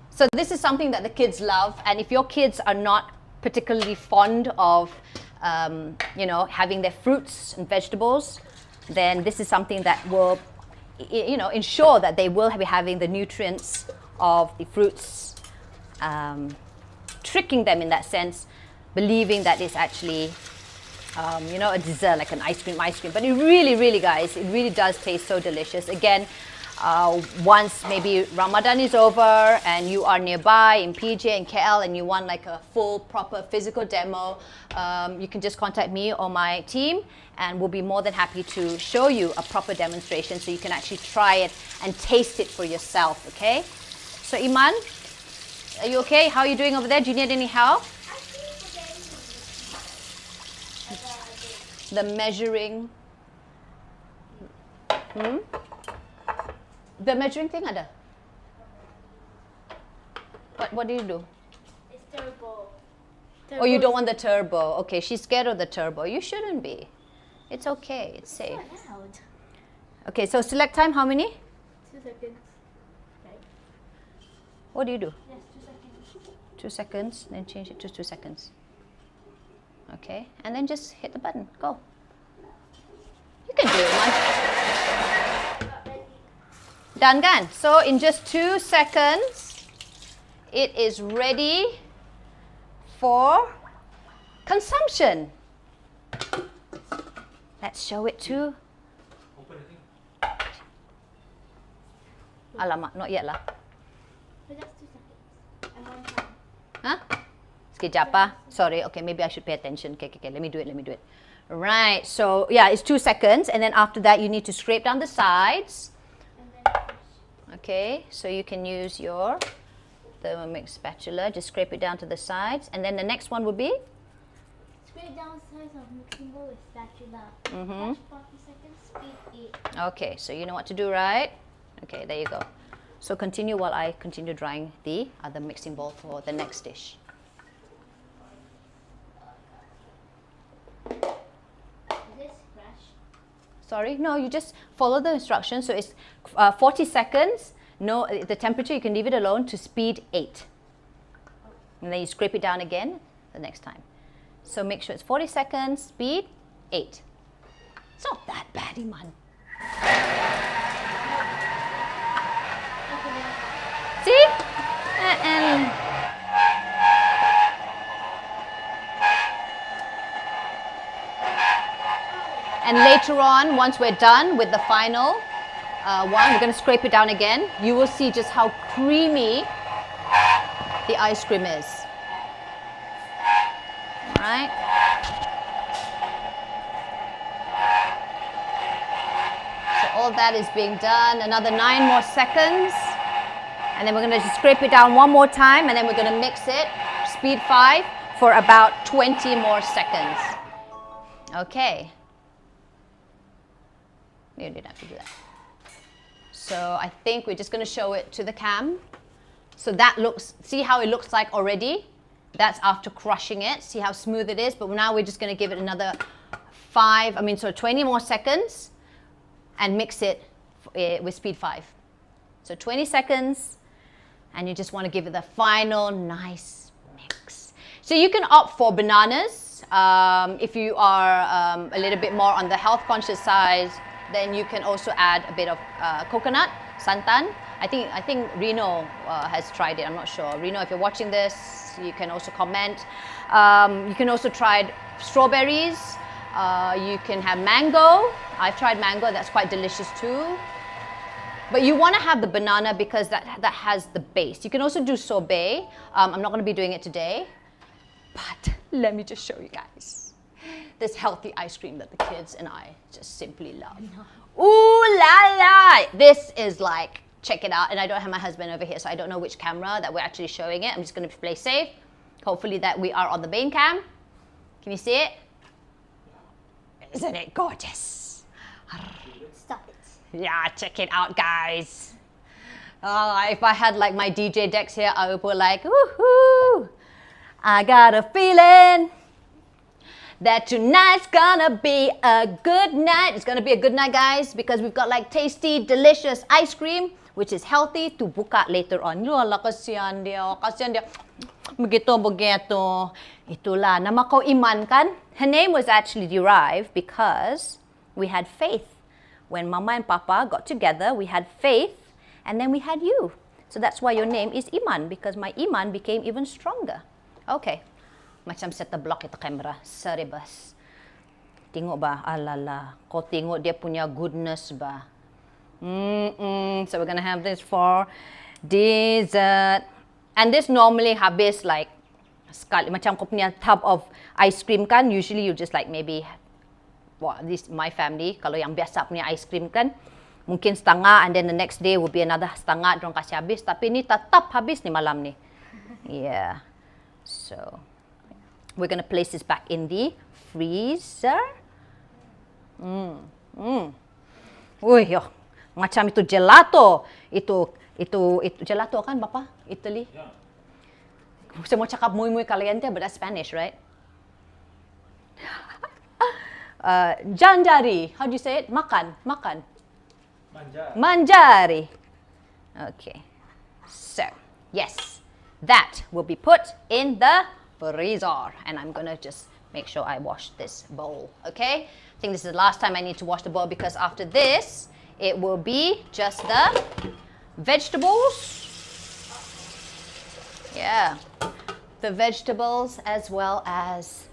So this is something that the kids love, and if your kids are not particularly fond of, you know, having their fruits and vegetables, then this is something that will, you know, ensure that they will be having the nutrients of the fruits, tricking them in that sense, believing that it's actually, you know, a dessert like an ice cream. But it really, guys, it really does taste so delicious. Again, once maybe Ramadan is over and you are nearby in PJ and KL and you want like a full, proper physical demo, you can just contact me or my team, and we'll be more than happy to show you a proper demonstration so you can actually try it and taste it for yourself, okay? So Iman, are you okay? How are you doing over there? Do you need any help? The measuring. The measuring thing ada? What do you do? It's turbo. Oh, you don't want the turbo. Okay, she's scared of the turbo. You shouldn't be. It's okay. It's safe. It's not loud. Okay, so select time, how many? 2 seconds. Right? What do you do? Yes, 2 seconds. 2 seconds, then change it to 2 seconds. Okay, and then just hit the button. Go. You can do it, Mike. Not ready. Done, kan? So in just 2 seconds, it is ready for consumption. Let's show it to. Open the thing. Alamak, not yet lah. But that's 2 seconds. And 1 time. Huh? Sekejap ah. Sorry. Okay, maybe I should pay attention. Okay. Let me do it. Right. So yeah, it's 2 seconds, and then after that, you need to scrape down the sides. And then push. Okay. So you can use your Thermomix spatula. Just scrape it down to the sides, and then the next one will be. Scrape down the sides of mixing bowl with spatula. Mhm. Watch 40 seconds, speed 8. Okay. So you know what to do, right? Okay. There you go. So continue while I continue drying the other mixing bowl for the next dish. Sorry, no, you just follow the instructions. So it's 40 seconds. No, the temperature, you can leave it alone to speed 8. And then you scrape it down again the next time. So make sure it's 40 seconds, speed 8. It's not that bad, Iman. See? And later on, once we're done with the final one, we're going to scrape it down again. You will see just how creamy the ice cream is. All right? So all that is being done. Another 9 more seconds. And then we're going to just scrape it down one more time, and then we're going to mix it, speed 5, for about 20 more seconds. Okay. You didn't have to do that. So I think we're just going to show it to the cam. So that looks, see how it looks like already? That's after crushing it. See how smooth it is? But now we're just going to give it another 20 more seconds and mix it with speed 5. So 20 seconds. And you just want to give it the final nice mix. So you can opt for bananas. If you are a little bit more on the health conscious side, then you can also add a bit of coconut, santan. I think Reno has tried it. I'm not sure. Reno, if you're watching this, you can also comment. You can also try strawberries. You can have mango. I've tried mango. That's quite delicious too. But you want to have the banana because that has the base. You can also do sorbet. I'm not going to be doing it today. But let me just show you guys this healthy ice cream that the kids and I just simply love. Ooh la la! This is like, check it out. And I don't have my husband over here, so I don't know which camera that we're actually showing it. I'm just going to play safe. Hopefully that we are on the main cam. Can you see it? Isn't it gorgeous? Stop it. Yeah, check it out, guys. If I had like my DJ decks here, I would put like, woohoo! I got a feeling that tonight's gonna be a good night. It's gonna be a good night, guys, because we've got like tasty, delicious ice cream, which is healthy to buka later on. Yala, kasiyan dia. Begitu. Itulah, nama ko Iman kan? Her name was actually derived because we had faith. When Mama and Papa got together, we had faith, and then we had you. So that's why your name is Iman, because my Iman became even stronger. Okay. Macam set the block itu kamera. Sorry, bas. Tengok ba? Alala. Kau tengok dia punya goodness ba? So we're going to have this for dessert. And this normally habis like sekali. Macam kau punya tub of ice cream kan. Usually you just like maybe, this my family, kalau yang biasa punya ice cream kan, mungkin setengah, and then the next day will be another setengah, dorang kasih habis. Tapi ni tetap habis ni malam ni. Yeah. So we're going to place this back in the freezer. Uy, macam itu gelato. Itu gelato kan, Bapa? Italy? Yeah. Saya mau cakap muy caliente, but that's Spanish, right? Janjari. How do you say it? Makan. Manjari. Okay. So, yes. That will be put in the freezer. And I'm going to just make sure I wash this bowl. Okay? I think this is the last time I need to wash the bowl, because after this, it will be just the vegetables. Yeah. The vegetables as well as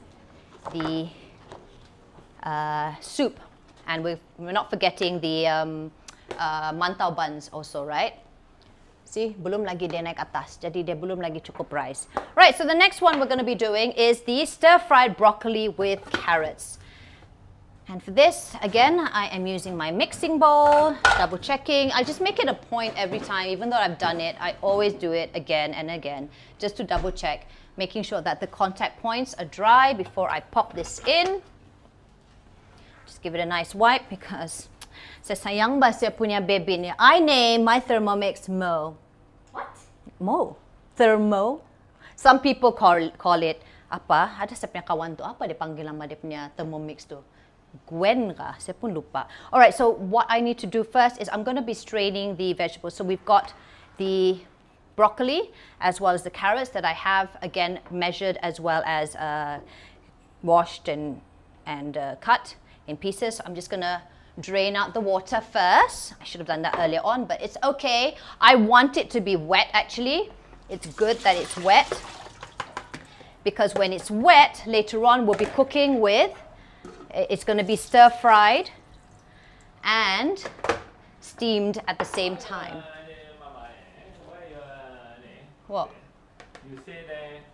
the soup. And we're not forgetting the mantau buns also, right? See, belum lagi dia naik atas. Jadi dia belum lagi cukup rice. Right, so the next one we're going to be doing is the stir-fried broccoli with carrots. And for this, again, I am using my mixing bowl, double checking. I just make it a point every time, even though I've done it, I always do it again and again, just to double check, making sure that the contact points are dry before I pop this in. Just give it a nice wipe, because sayang ba saya punya baby ni. I name my Thermomix Mo. What? Mo. Thermo. Some people call it, apa? Ada saya punya kawan tu, apa dia panggil nama dia punya Thermomix tu? Gwen kah? Saya pun lupa. Alright, so what I need to do first is I'm going to be straining the vegetables. So we've got the broccoli as well as the carrots that I have again measured as well as washed and cut in pieces. I'm just going to drain out the water first. I should have done that earlier on, but it's okay. I want it to be wet actually. It's good that it's wet because when it's wet, later on we'll be cooking with, it's going to be stir fried and steamed at the same time. What? You say that,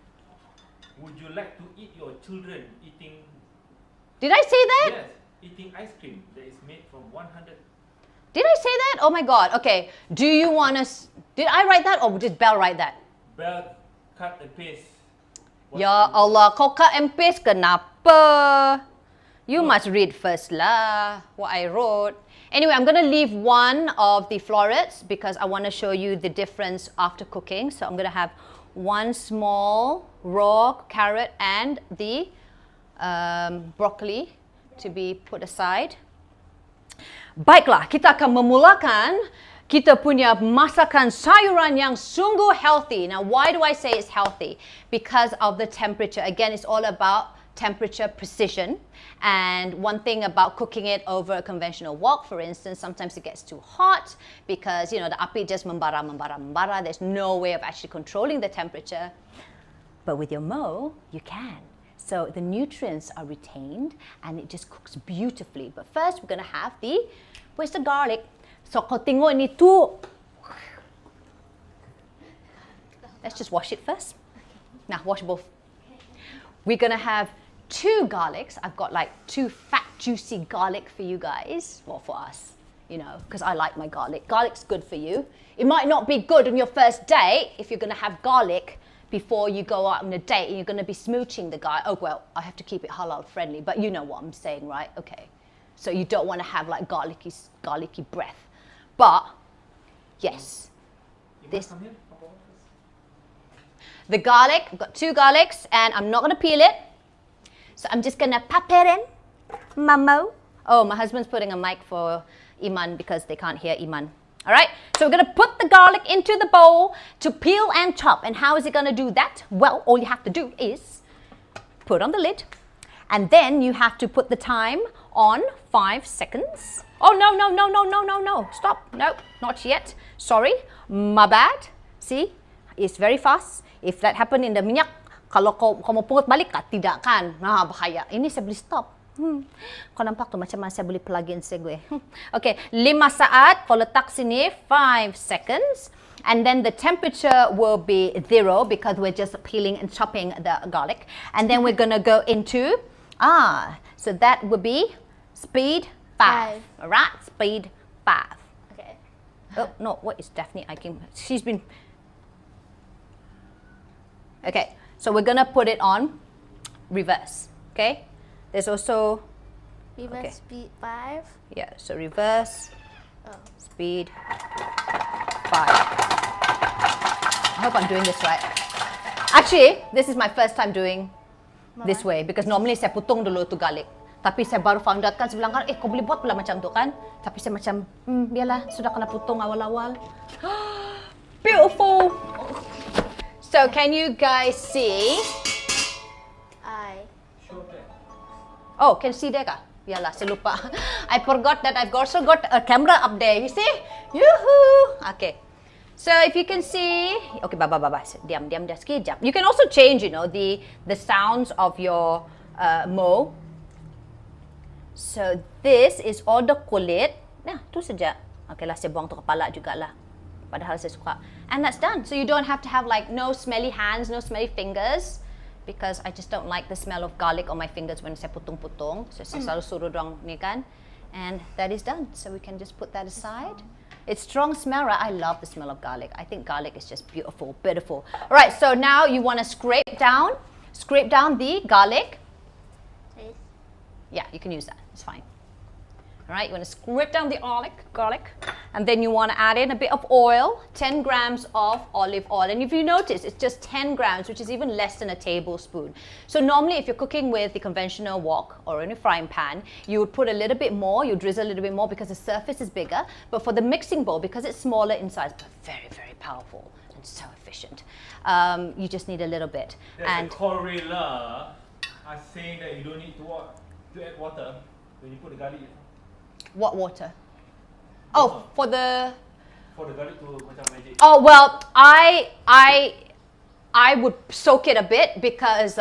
would you like to eat your children eating? Did I say that? Yes, eating ice cream that is made from 100. Did I say that? Oh my God. Okay. Do you want us? Did I write that or did Belle write that? Bell cut and paste. Ya Allah, kau cut and paste kenapa? You must read first lah what I wrote. Anyway, I'm going to leave one of the florets because I want to show you the difference after cooking. So I'm going to have one small raw carrot and the broccoli to be put aside. Baiklah, kita akan memulakan kita punya masakan sayuran yang sungguh healthy. Now, why do I say it's healthy? Because of the temperature. Again, it's all about temperature precision. And one thing about cooking it over a conventional wok, for instance, sometimes it gets too hot because, you know, the api just membara. There's no way of actually controlling the temperature. But with your mo, you can. So the nutrients are retained and it just cooks beautifully. But first, we're going to have where's the garlic? So kau tengok ni tu. Let's just wash it first. Now, wash both. We're going to have 2 garlics. I've got like 2 fat, juicy garlic for you guys. Well, for us, you know, because I like my garlic. Garlic's good for you. It might not be good on your first date if you're going to have garlic before you go out on a date and you're going to be smooching the guy. Oh, well, I have to keep it halal friendly, but you know what I'm saying, right? Okay. So you don't want to have like garlicky breath. But, yes. The garlic, I've got 2 garlics and I'm not going to peel it. So I'm just going to pop it in. Mamo. Oh, my husband's putting a mic for Iman because they can't hear Iman. All right, so we're going to put the garlic into the bowl to peel and chop. And how is it going to do that? Well, all you have to do is put on the lid. And then you have to put the time on 5 seconds. Oh, no. Stop. No, not yet. Sorry, my bad. See, it's very fast. If that happened in the minyak, kalau kau mau pungut balik, tidak kan? Nah, bahaya. Ini saya boleh stop. Kau nampak tu macam mana saya boleh plug-in segue. Okay, 5 saat. Kau letak sini 5 seconds. And then the temperature will be 0 because we're just peeling and chopping the garlic. And then we're going to go into, so that would be speed 5. All right, speed 5. Okay. Oh, no, what is Daphne? She's been... Okay, so we're going to put it on reverse, okay? There's also... Reverse speed 5. Yeah, so reverse, speed 5. I hope I'm doing this right. Actually, this is my first time doing this way because normally saya putung dulu tu garlic. Tapi saya baru found out kan, saya bilang kan, kau boleh buat pula macam tu kan? Tapi saya macam, biarlah, sudah kena putung awal-awal. Beautiful! So, can you guys see? Oh, can you see there kah? Yalah, saya lupa. I forgot that I've also got a camera up there. You see? Yoo-hoo! Okay. So, if you can see... Okay, bye. Diam dah sekejap. You can also change, you know, the sounds of your mo. So, this is all the kulit. Nah, tu saja. Okay lah, saya buang tu kepala jugalah. Padahal saya suka. And that's done. So, you don't have to have like no smelly hands, no smelly fingers. Because I just don't like the smell of garlic on my fingers when saya putung-putung. So, saya selalu suruh dorang ni kan. And that is done. So, we can just put that aside. It's strong smell, right? I love the smell of garlic. I think garlic is just beautiful. All right, so now you want to scrape down the garlic. Please. Yeah, you can use that. It's fine. All right, you want to scrape down the garlic, and then you want to add in a bit of oil, 10 grams of olive oil. And if you notice, it's just 10 grams, which is even less than a tablespoon. So normally if you're cooking with the conventional wok or in a frying pan, you would put a little bit more, you drizzle a little bit more because the surface is bigger. But for the mixing bowl, because it's smaller in size, but very, very powerful and so efficient, you just need a little bit. There's a correlator saying that you don't need to add water when you put the garlic. What water? Oh, for the garlic to macam magic. Oh well, I would soak it a bit because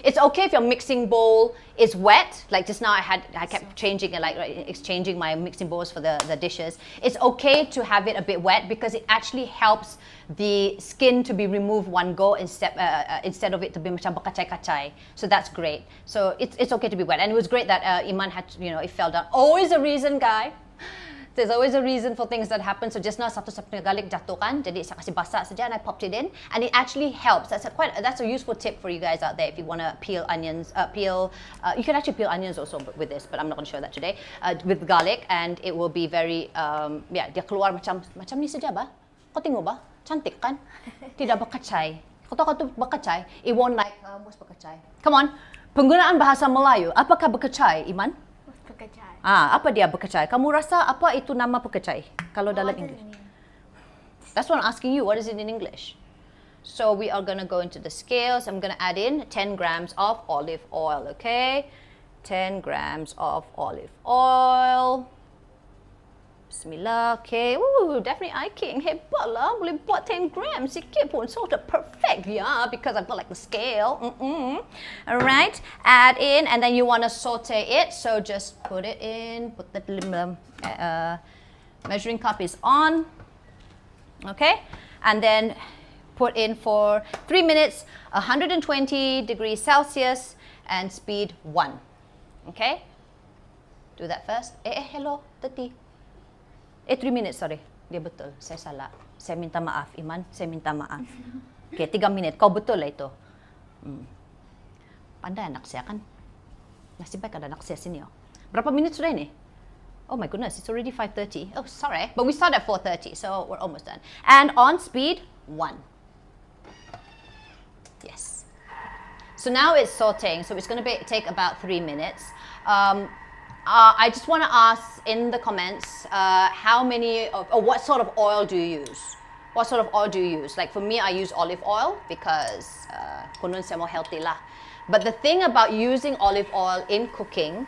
it's okay if your mixing bowl is wet. Like just now, I kept changing it, like exchanging my mixing bowls for the dishes. It's okay to have it a bit wet because it actually helps the skin to be removed one go instead of it to be macam berkacai-kacai. So that's great. So it's okay to be wet, and it was great that Iman had, it fell down. Always a reason, guy. There's always a reason for things that happen. So just now satu-satunya garlic jatuh kan, jadi saya kasih basah saja and I popped it in, and it actually helps. That's a useful tip for you guys out there if you want to peel onions. You can actually peel onions also with this, but I'm not going to show that today. With garlic, and it will be very dia keluar macam ni saja ba. Kau tengok ba? Cantik kan? Tidak berkacai. Kau tahu tu berkacai? It won't like what's berkacai? Come on. Penggunaan bahasa Melayu. Apakah berkacai, Iman? Berkacai. Apa dia berkacai? Kamu rasa apa itu nama berkacai? Kalau dalam English. That's what I'm asking you. What is it in English? So we are going to go into the scales. I'm going to add in 10 grams of olive oil, okay? 10 grams of olive oil. Bismillah, okay. Ooh, definitely eye-king. Hebat lah, boleh buat 10 grams sikit pun. Sort of perfect, yeah, because I've got like the scale. All right, add in, and then you want to saute it. So just put it in, put the measuring cup is on. Okay, and then put in for 3 minutes, 120 degrees Celsius, and speed 1. Okay, do that first. Hello, Tati. 3 minutes, sorry. Dia betul. Saya salah. Saya minta maaf, Iman. Saya minta maaf. Okay, 3 minit. Kau betul lah itu. Pandai anak saya kan? Nasib baik ada anak saya sini. Berapa minit sudah ini? Oh my goodness, it's already 5:30. Oh, sorry. But we start at 4:30, so we're almost done. And on speed 1. Yes. So now it's sauteing. So it's going to take about 3 minutes. I just want to ask in the comments how many or what sort of oil do you use? What sort of oil do you use? Like for me, I use olive oil because kunun saya more healthy lah. But the thing about using olive oil in cooking,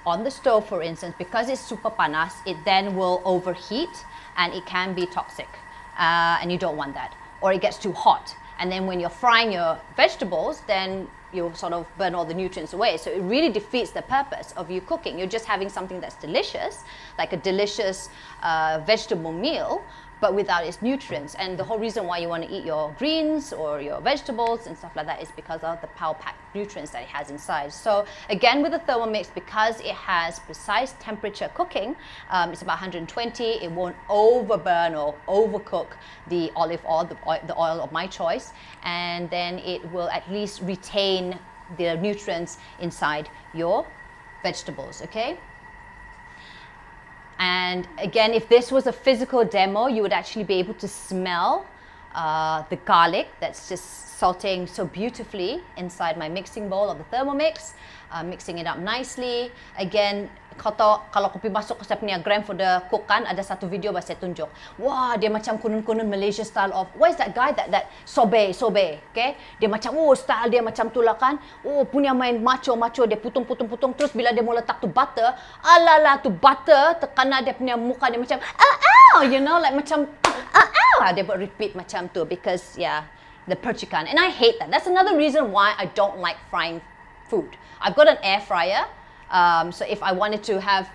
on the stove for instance, because it's super panas, it then will overheat and it can be toxic, and you don't want that. Or it gets too hot, and then when you're frying your vegetables, then you'll sort of burn all the nutrients away. So it really defeats the purpose of you cooking. You're just having something that's delicious, like a delicious vegetable meal, but without its nutrients. And the whole reason why you want to eat your greens or your vegetables and stuff like that is because of the power-packed nutrients that it has inside. So again, with the Thermomix, because it has precise temperature cooking, it's about 120, it won't overburn or overcook the olive oil, the oil of my choice, and then it will at least retain the nutrients inside your vegetables, okay? And again, if this was a physical demo, you would actually be able to smell the garlic that's just sauteing so beautifully inside my mixing bowl of the Thermomix, mixing it up nicely. Again, kalau kau pergi masuk ke saya punya gram for the cook kan, ada satu video bahasa saya tunjuk. Wah, dia macam kunun-kunun Malaysia style of, what is that guy that sobe, okay? Dia macam, style dia macam tu lah kan. Punya main macho, dia putung. Terus bila dia mau letak tu butter, alala tu butter, tekana dia punya muka dia macam, you know, like macam, dia buat repeat macam tu because, yeah, the percikan. And I hate that. That's another reason why I don't like frying food. I've got an air fryer. So if I wanted to have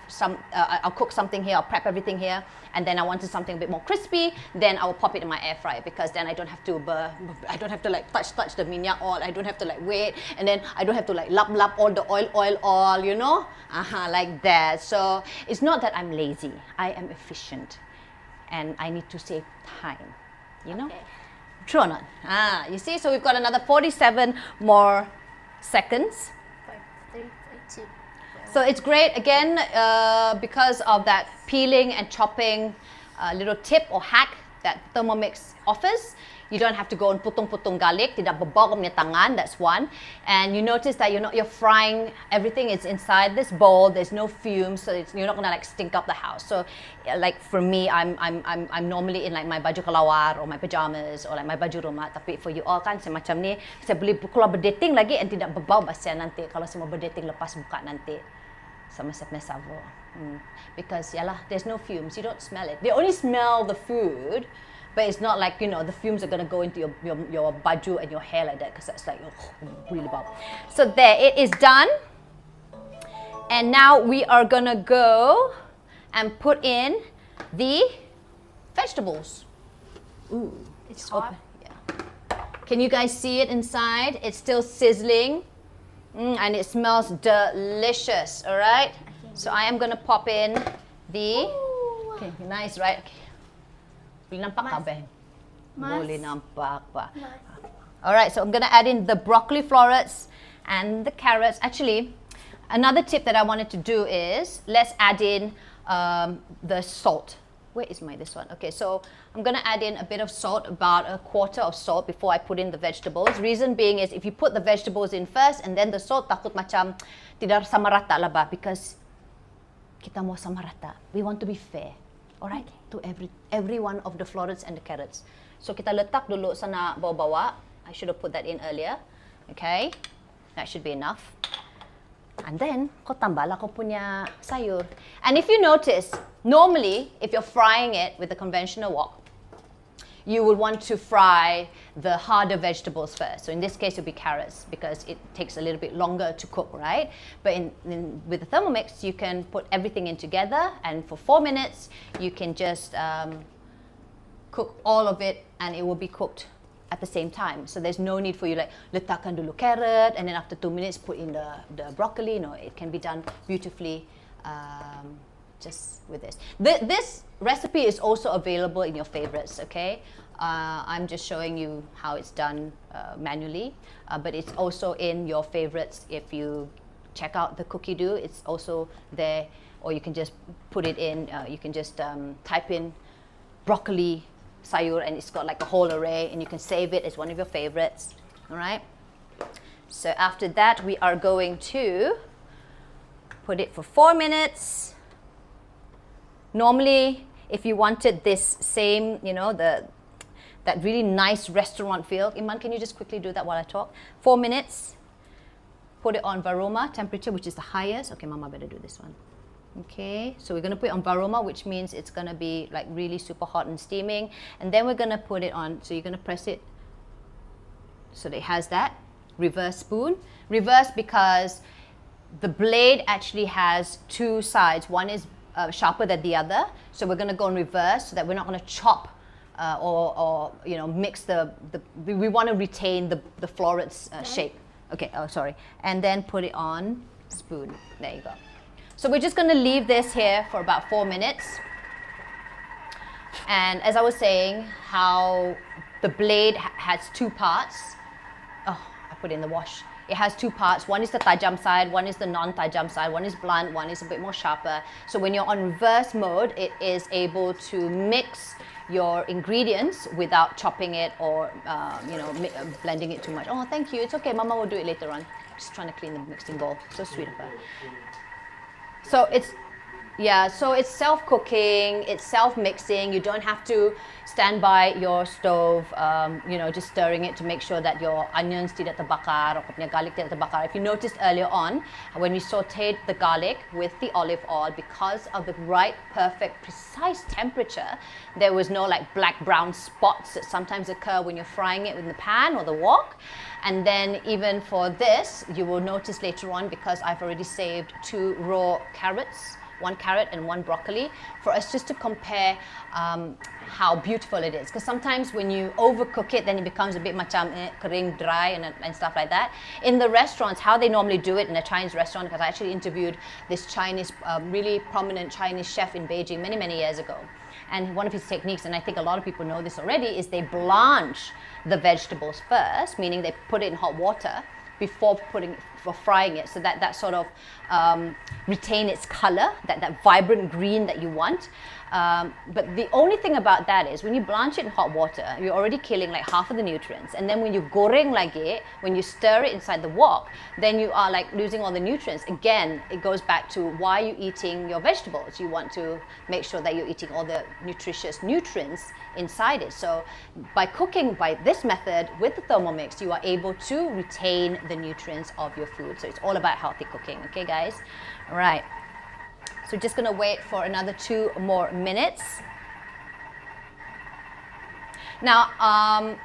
I'll cook something here, I'll prep everything here, and then I wanted something a bit more crispy, then I will pop it in my air fryer because then I don't have to like touch the minyak oil, I don't have to like wait, and then I don't have to like lap all the oil, you know, like that. So it's not that I'm lazy, I am efficient, and I need to save time, you know. Okay. True or not? You see, so we've got another 47 more seconds. 32. So it's great again because of that peeling and chopping little tip or hack that Thermomix offers. You don't have to go and putong-putong garlic, tidak bebau punya tangan, that's one. And you notice that you're frying, everything is inside this bowl, there's no fumes, so you're not gonna like stink up the house. So like for me, I'm normally in like my baju kelawar or my pajamas or like my baju rumah, tapi for you all kan, saya macam ni, saya boleh keluar berdating lagi and tidak bebau basian nanti kalau saya mau berdating lepas buka nanti. Sama saya punya savo. Because yalah, there's no fumes, you don't smell it. They only smell the food, but it's not like, you know, the fumes are going to go into your baju and your hair like that, because that's like really bad. So there, it is done. And now we are going to go and put in the vegetables. Ooh, It's hot. open. Yeah. Can you guys see it inside? It's still sizzling. And it smells delicious, all right? So I am going to pop in the... Okay, nice, right? Okay. Boleh nampak tak, Ben? Boleh nampak pa. All right, so I'm going to add in the broccoli florets and the carrots. Actually, another tip that I wanted to do is let's add in the salt. Where is this one? Okay, so I'm going to add in a bit of salt, about a quarter of salt before I put in the vegetables. Reason being is if you put the vegetables in first and then the salt, takut macam tidak sama rata lah ba, because kita mau sama rata. We want to be fair, all right, to every one of the florets and the carrots. So kita letak dulu sana bawah-bawah. I should have put that in earlier. Okay, that should be enough. And then, ko tambah lah ko punya sayur. And if you notice, normally, if you're frying it with a conventional wok, you would want to fry the harder vegetables first. So in this case, it would be carrots, because it takes a little bit longer to cook, right? But with the Thermomix, you can put everything in together, and for 4 minutes, you can just cook all of it, and it will be cooked at the same time. So there's no need for you like letakkan dulu carrot and then after 2 minutes put in the broccoli. No, it can be done beautifully just with this. This recipe is also available in your favorites, okay? I'm just showing you how it's done manually, but it's also in your favorites. If you check out the cookie do, it's also there, or you can just put it in, you can just type in broccoli sayur and it's got like a whole array and you can save it as one of your favorites. All right, so after that we are going to put it for 4 minutes. Normally if you wanted this same, you know, that really nice restaurant feel, Iman, can you just quickly do that while I talk? 4 minutes, put it on varoma temperature, which is the highest. Okay, Mama better do this one. Okay, so we're going to put it on varoma, which means it's going to be like really super hot and steaming. And then we're going to put it on, so you're going to press it so that it has that reverse spoon. Reverse because the blade actually has two sides. One is sharper than the other. So we're going to go in reverse so that we're not going to chop or you know, mix we want to retain the florets shape. Okay, oh sorry. And then put it on spoon. There you go. So we're just going to leave this here for about 4 minutes. And as I was saying, how the blade has two parts. Oh, I put it in the wash. It has two parts. One is the tajam side, one is the non-tajam side. One is blunt, one is a bit more sharper. So when you're on reverse mode, it is able to mix your ingredients without chopping it or you know, blending it too much. Oh, thank you. It's okay. Mama will do it later on. Just trying to clean the mixing bowl. So sweet of her. So it's, yeah, so it's self-cooking, it's self-mixing. You don't have to stand by your stove, you know, just stirring it to make sure that your onions tidak terbakar or punya garlic tidak terbakar. If you noticed earlier on, when we sauteed the garlic with the olive oil, because of the right, perfect, precise temperature, there was no like black-brown spots that sometimes occur when you're frying it in the pan or the wok. And then even for this, you will notice later on, because I've already saved 2 raw carrots, 1 carrot and 1 broccoli, for us just to compare how beautiful it is. Because sometimes when you overcook it, then it becomes a bit macam kering, dry and stuff like that. In the restaurants, how they normally do it in a Chinese restaurant, because I actually interviewed this Chinese, really prominent Chinese chef in Beijing many, many years ago. And one of his techniques, and I think a lot of people know this already, is they blanch the vegetables first, meaning they put it in hot water before for frying it, so that sort of retain its color, that vibrant green that you want. But the only thing about that is when you blanch it in hot water, you're already killing like half of the nutrients. And then when you goreng lagi, when you stir it inside the wok, then you are like losing all the nutrients. Again, it goes back to why you're eating your vegetables. You want to make sure that you're eating all the nutritious nutrients inside it. So by cooking by this method with the Thermomix, you are able to retain the nutrients of your food. So it's all about healthy cooking. Okay, guys? All right. So just gonna wait for another 2 more minutes. Now,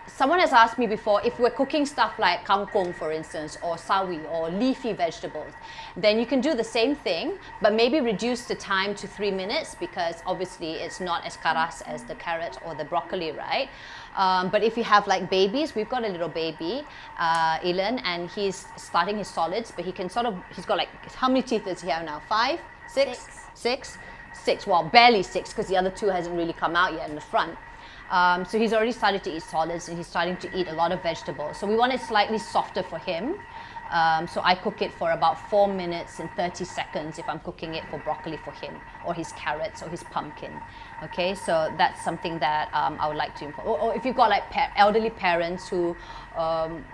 someone has asked me before, if we're cooking stuff like kangkong, for instance, or sawi, or leafy vegetables, then you can do the same thing, but maybe reduce the time to 3 minutes, because obviously it's not as karas as the carrot or the broccoli, right? But if you have like babies, we've got a little baby, Ilan, and he's starting his solids, but he can sort of, he's got like, how many teeth does he have now? 5? 6? 6? Well, barely 6, because the other 2 hasn't really come out yet in the front. So he's already started to eat solids, and he's starting to eat a lot of vegetables. So we want it slightly softer for him. So I cook it for about 4 minutes and 30 seconds if I'm cooking it for broccoli for him, or his carrots, or his pumpkin. Okay, so that's something that I would like to import. Or if you've got like elderly parents who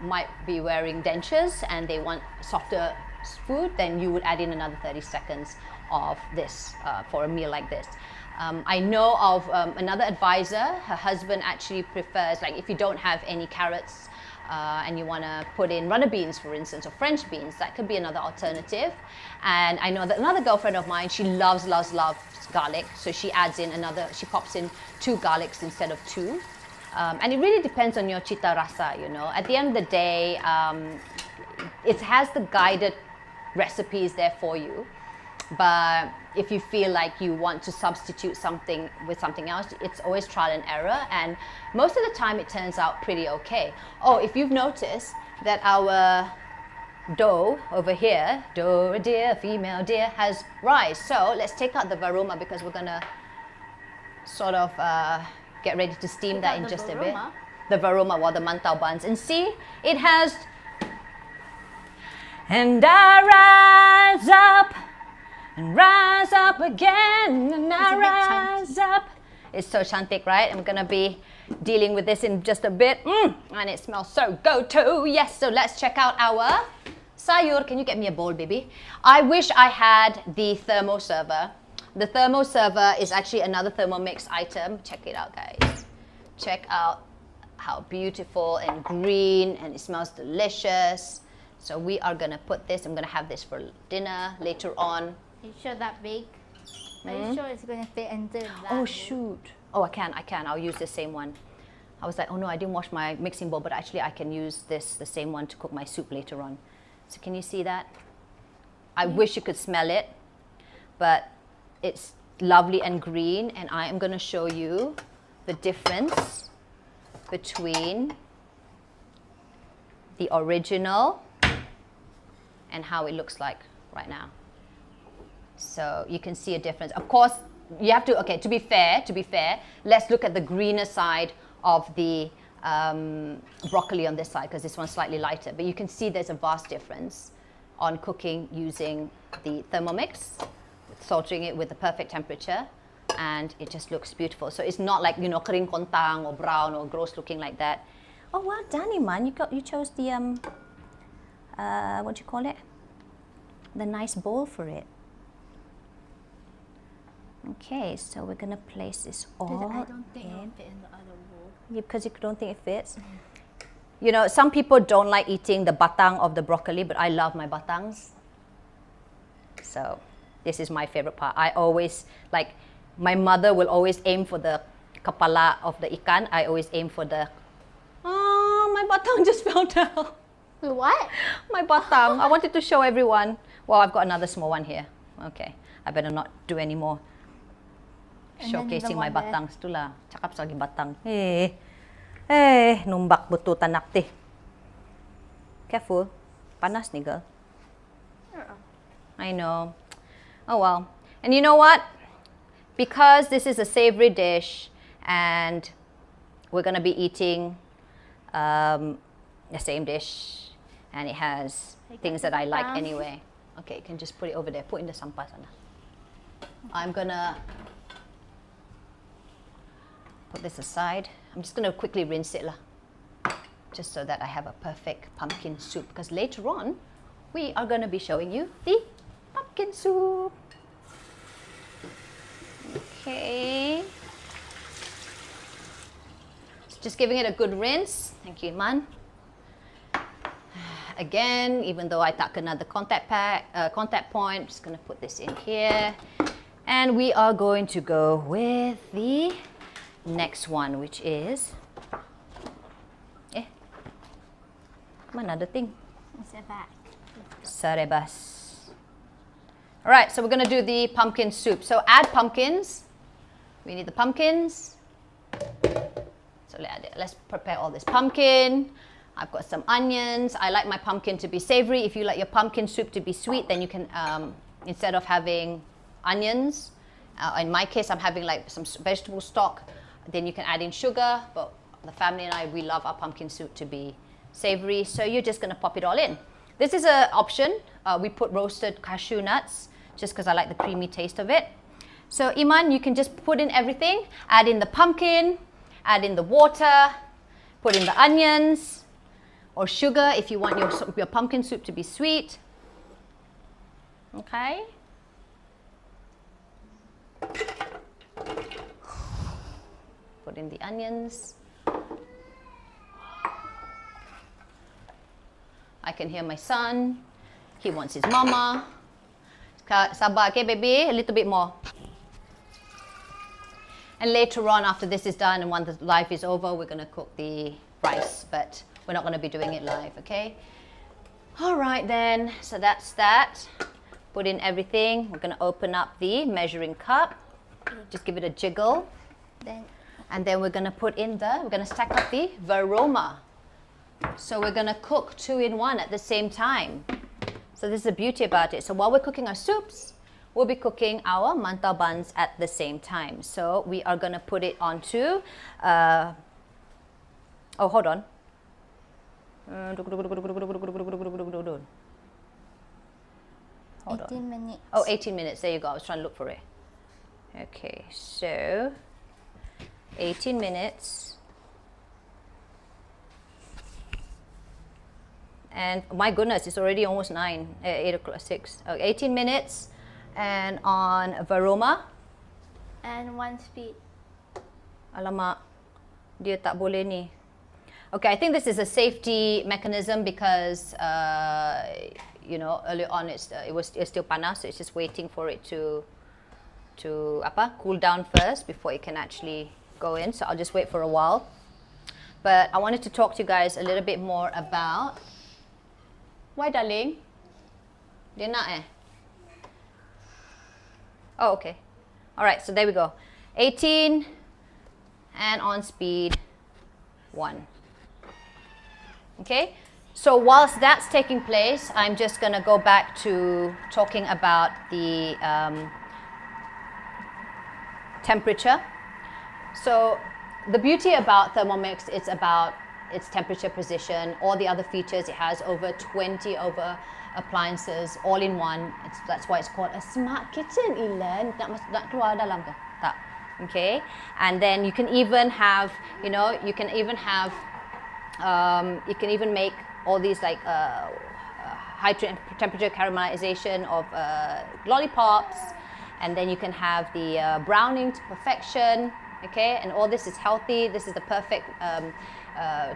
might be wearing dentures and they want softer food, then you would add in another 30 seconds of this for a meal like this. I know of another advisor, her husband actually prefers, like if you don't have any carrots and you want to put in runner beans, for instance, or French beans, that could be another alternative. And I know that another girlfriend of mine, she loves garlic, so she adds in she pops in 2 garlics instead of 2. And it really depends on your cita rasa, you know. At the end of the day, it has the guided recipes there for you. But if you feel like you want to substitute something with something else, it's always trial and error. And most of the time it turns out pretty okay. Oh, if you've noticed that our dough over here, dough deer, female deer, has rice. So let's take out the varoma, because we're gonna sort of get ready to steam that in just a bit. The varoma, well, the mantau buns. And see, it has, and I rise up and rise up again, and I rise up. It's so chantik, right? I'm gonna be dealing with this in just a bit. And it smells so good too. Yes, so let's check out our sayur. Can you get me a bowl, baby? I wish I had the thermo server. The thermo server is actually another Thermomix item. Check it out, guys. Check out how beautiful and green, and it smells delicious. So we are gonna put this, I'm gonna have this for dinner later on. Are you sure that big? Are you sure it's going to fit into that? Oh shoot. Oh, I can. I'll use the same one. I was like, oh no, I didn't wash my mixing bowl, but actually I can use the same one to cook my soup later on. So can you see that? I wish you could smell it, but it's lovely and green, and I am going to show you the difference between the original and how it looks like right now. So you can see a difference. Of course, you have to, okay, to be fair, let's look at the greener side of the broccoli on this side, because this one's slightly lighter. But you can see there's a vast difference on cooking using the Thermomix, salting it with the perfect temperature, and it just looks beautiful. So it's not like, you know, kering kontang or brown or gross looking like that. Oh, well done, Iman. You chose the, what do you call it? The nice bowl for it. Okay, so we're gonna place this all I don't think it'll fit in the other bowl. Yeah, because you don't think it fits? You know, some people don't like eating the batang of the broccoli, but I love my batangs. So this is my favorite part. I always, like, my mother will always aim for the kepala of the ikan. I always aim for the, oh, my batang just fell down. What? My batang. I wanted to show everyone. Well, I've got another small one here. Okay, I better not do any more showcasing my batangs. Itulah, cakap lagi batang. Numbak bututan nakti. Careful. Panas ni, girl. I know. Oh well. And you know what? Because this is a savory dish and we're going to be eating the same dish And it has things that I like anyway. Okay, you can just put it over there. Put in the sampah sana. I'm gonna put this aside. I'm just gonna quickly rinse it lah, just so that I have a perfect pumpkin soup. Because later on, we are gonna be showing you the pumpkin soup. Okay. Just giving it a good rinse. Thank you, Iman. Again, even though I tak another contact point, just gonna put this in here. And we are going to go with the next one, which is, mana ada thing? It's a bag. Sarebas. All right, so we're gonna do the pumpkin soup. So add pumpkins. We need the pumpkins. So let's prepare all this pumpkin. I've got some onions. I like my pumpkin to be savory. If you like your pumpkin soup to be sweet, then you can, instead of having onions, in my case, I'm having like some vegetable stock. Then you can add in sugar. But the family and I, we love our pumpkin soup to be savory. So you're just gonna pop it all in. This is an option. We put roasted cashew nuts just because I like the creamy taste of it. So Iman, you can just put in everything. Add in the pumpkin, add in the water, put in the onions, or sugar if you want your pumpkin soup to be sweet. Okay. Put in the onions. I can hear my son. He wants his mama. Sabar, okay, baby? A little bit more. And later on, after this is done and when the live is over, we're going to cook the rice. But we're not going to be doing it live, okay? All right, then. So that's that. Put in everything. We're going to open up the measuring cup. Just give it a jiggle. And then we're going to put in we're going to stack up the varoma. So we're going to cook 2 in 1 at the same time. So this is the beauty about it. So while we're cooking our soups, we'll be cooking our mantau buns at the same time. So we are going to put it onto, oh, hold on. 18 minutes. Oh, 18 minutes. There you go. I was trying to look for it. Okay, so 18 minutes. And my goodness, it's already almost 8 o'clock, 6. 18 minutes. And on varoma. And 1 speed. Alamak, dia tak boleh ni. Okay, I think this is a safety mechanism because, you know, earlier on it's still panas, so it's just waiting for it to cool down first before it can actually go in. So I'll just wait for a while. But I wanted to talk to you guys a little bit more about. Why, darling? Dia nak Oh, okay. All right, so there we go. 18 and on speed 1. Okay, so whilst that's taking place, I'm just going to go back to talking about the temperature. So the beauty about Thermomix, it's about its temperature position, all the other features. It has over 20 appliances all in one. That's why it's called a smart kitchen. Ilan, nak keluar dalam ke? Tak. Okay, and then you can even have, you know, you can even make all these like high temperature caramelization of lollipops, and then you can have the browning to perfection. Okay, and all this is healthy. This is the perfect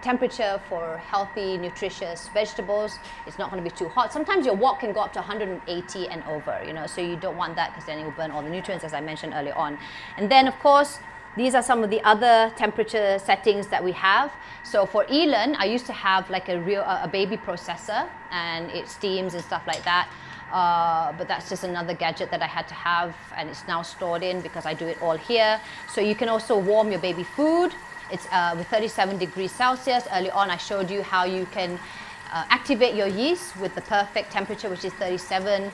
temperature for healthy, nutritious vegetables. It's not going to be too hot. Sometimes your wok can go up to 180 and over, you know, so you don't want that because then it will burn all the nutrients, as I mentioned earlier on. And then, of course, these are some of the other temperature settings that we have. So for Elan, I used to have like a baby processor, and it steams and stuff like that. But that's just another gadget that I had to have, and it's now stored in because I do it all here. So you can also warm your baby food. It's with 37 degrees Celsius. Earlier on, I showed you how you can activate your yeast with the perfect temperature, which is 37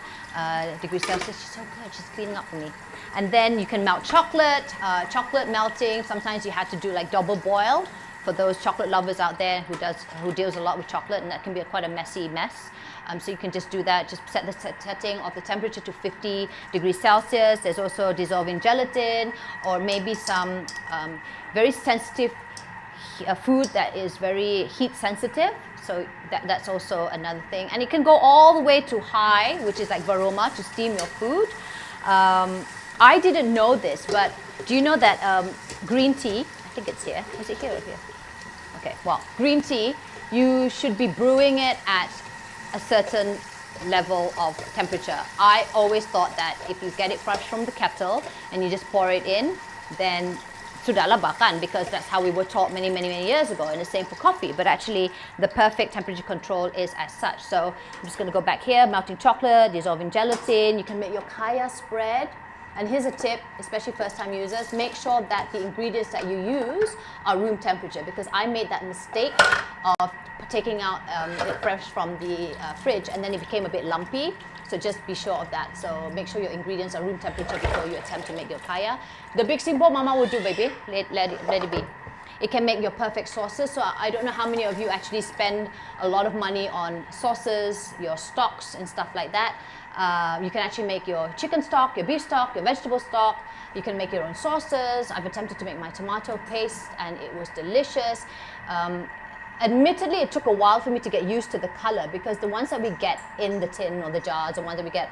degrees Celsius. She's so good, she's cleaning up for me. And then you can melt chocolate, chocolate melting. Sometimes you have to do like double boiled for those chocolate lovers out there who deals a lot with chocolate, and that can be quite a messy mess. So you can just do that, just set the setting of the temperature to 50 degrees Celsius. There's also dissolving gelatin, or maybe some very sensitive food that is very heat sensitive. So that's also another thing. And it can go all the way to high, which is like varoma, to steam your food. I didn't know this, but do you know that green tea, I think it's here. Is it here or here? Okay, well, green tea, you should be brewing it at a certain level of temperature. I always thought that if you get it fresh from the kettle and you just pour it in, then sudahlah bahkan, because that's how we were taught many years ago, and the same for coffee. But actually, the perfect temperature control is as such. So I'm just going to go back here, melting chocolate, dissolving gelatin. You can make your kaya spread. And here's a tip, especially first-time users, make sure that the ingredients that you use are room temperature, because I made that mistake of taking out it fresh from the fridge, and then it became a bit lumpy. So just be sure of that. So make sure your ingredients are room temperature before you attempt to make your kaya. The big simple mama would do, baby. Let it be. It can make your perfect sauces. So I don't know how many of you actually spend a lot of money on sauces, your stocks and stuff like that. You can actually make your chicken stock, your beef stock, your vegetable stock. You can make your own sauces. I've attempted to make my tomato paste and it was delicious. Admittedly, it took a while for me to get used to the color, because the ones that we get in the tin or the jars, the ones that we get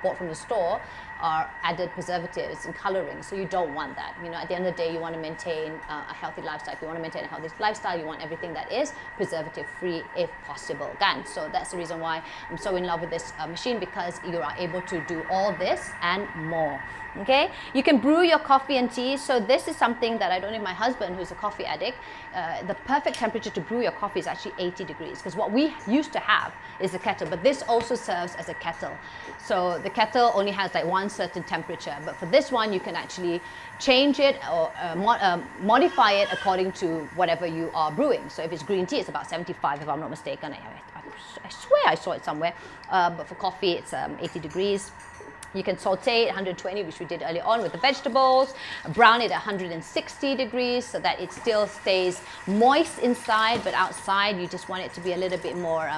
bought from the store, are added preservatives and coloring. So you don't want that. You know, at the end of the day, you want to maintain a healthy lifestyle. If you want to maintain a healthy lifestyle, you want everything that is preservative-free if possible. Again, so that's the reason why I'm so in love with this machine, because you are able to do all this and more. Okay, you can brew your coffee and tea. So this is something that I don't need my husband, who's a coffee addict. The perfect temperature to brew your coffee is actually 80 degrees, because what we used to have is a kettle, but this also serves as a kettle. So the kettle only has like one certain temperature, but for this one you can actually change it or modify it according to whatever you are brewing. So if it's green tea, it's about 75 if I'm not mistaken. I swear I saw it somewhere, but for coffee it's 80 degrees. You can saute it 120, which we did earlier on with the vegetables, brown it at 160 degrees so that it still stays moist inside, but outside you just want it to be a little bit more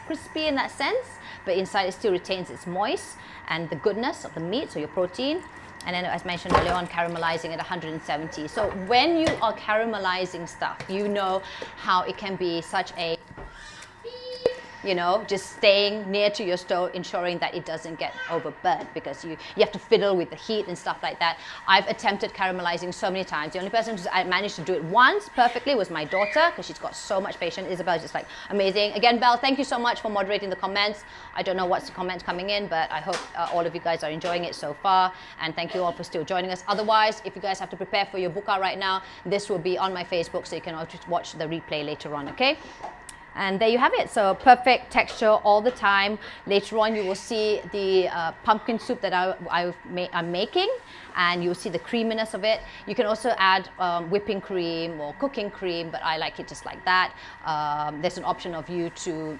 crispy in that sense, but inside it still retains its moist and the goodness of the meat, so your protein. And then, as mentioned earlier on, caramelizing at 170. So when you are caramelizing stuff, you know how it can be such a, you know, just staying near to your stove, ensuring that it doesn't get overburnt, because you have to fiddle with the heat and stuff like that. I've attempted caramelizing so many times. The only person who I managed to do it once perfectly was my daughter, because she's got so much patience. Isobel is just like amazing. Again, Belle, thank you so much for moderating the comments. I don't know what's the comments coming in, but I hope all of you guys are enjoying it so far. And thank you all for still joining us. Otherwise, if you guys have to prepare for your buka right now, this will be on my Facebook, so you can watch the replay later on, okay? And there you have it. So perfect texture all the time. Later on, you will see the pumpkin soup that I'm making, and you'll see the creaminess of it. You can also add whipping cream or cooking cream, but I like it just like that. There's an option of you to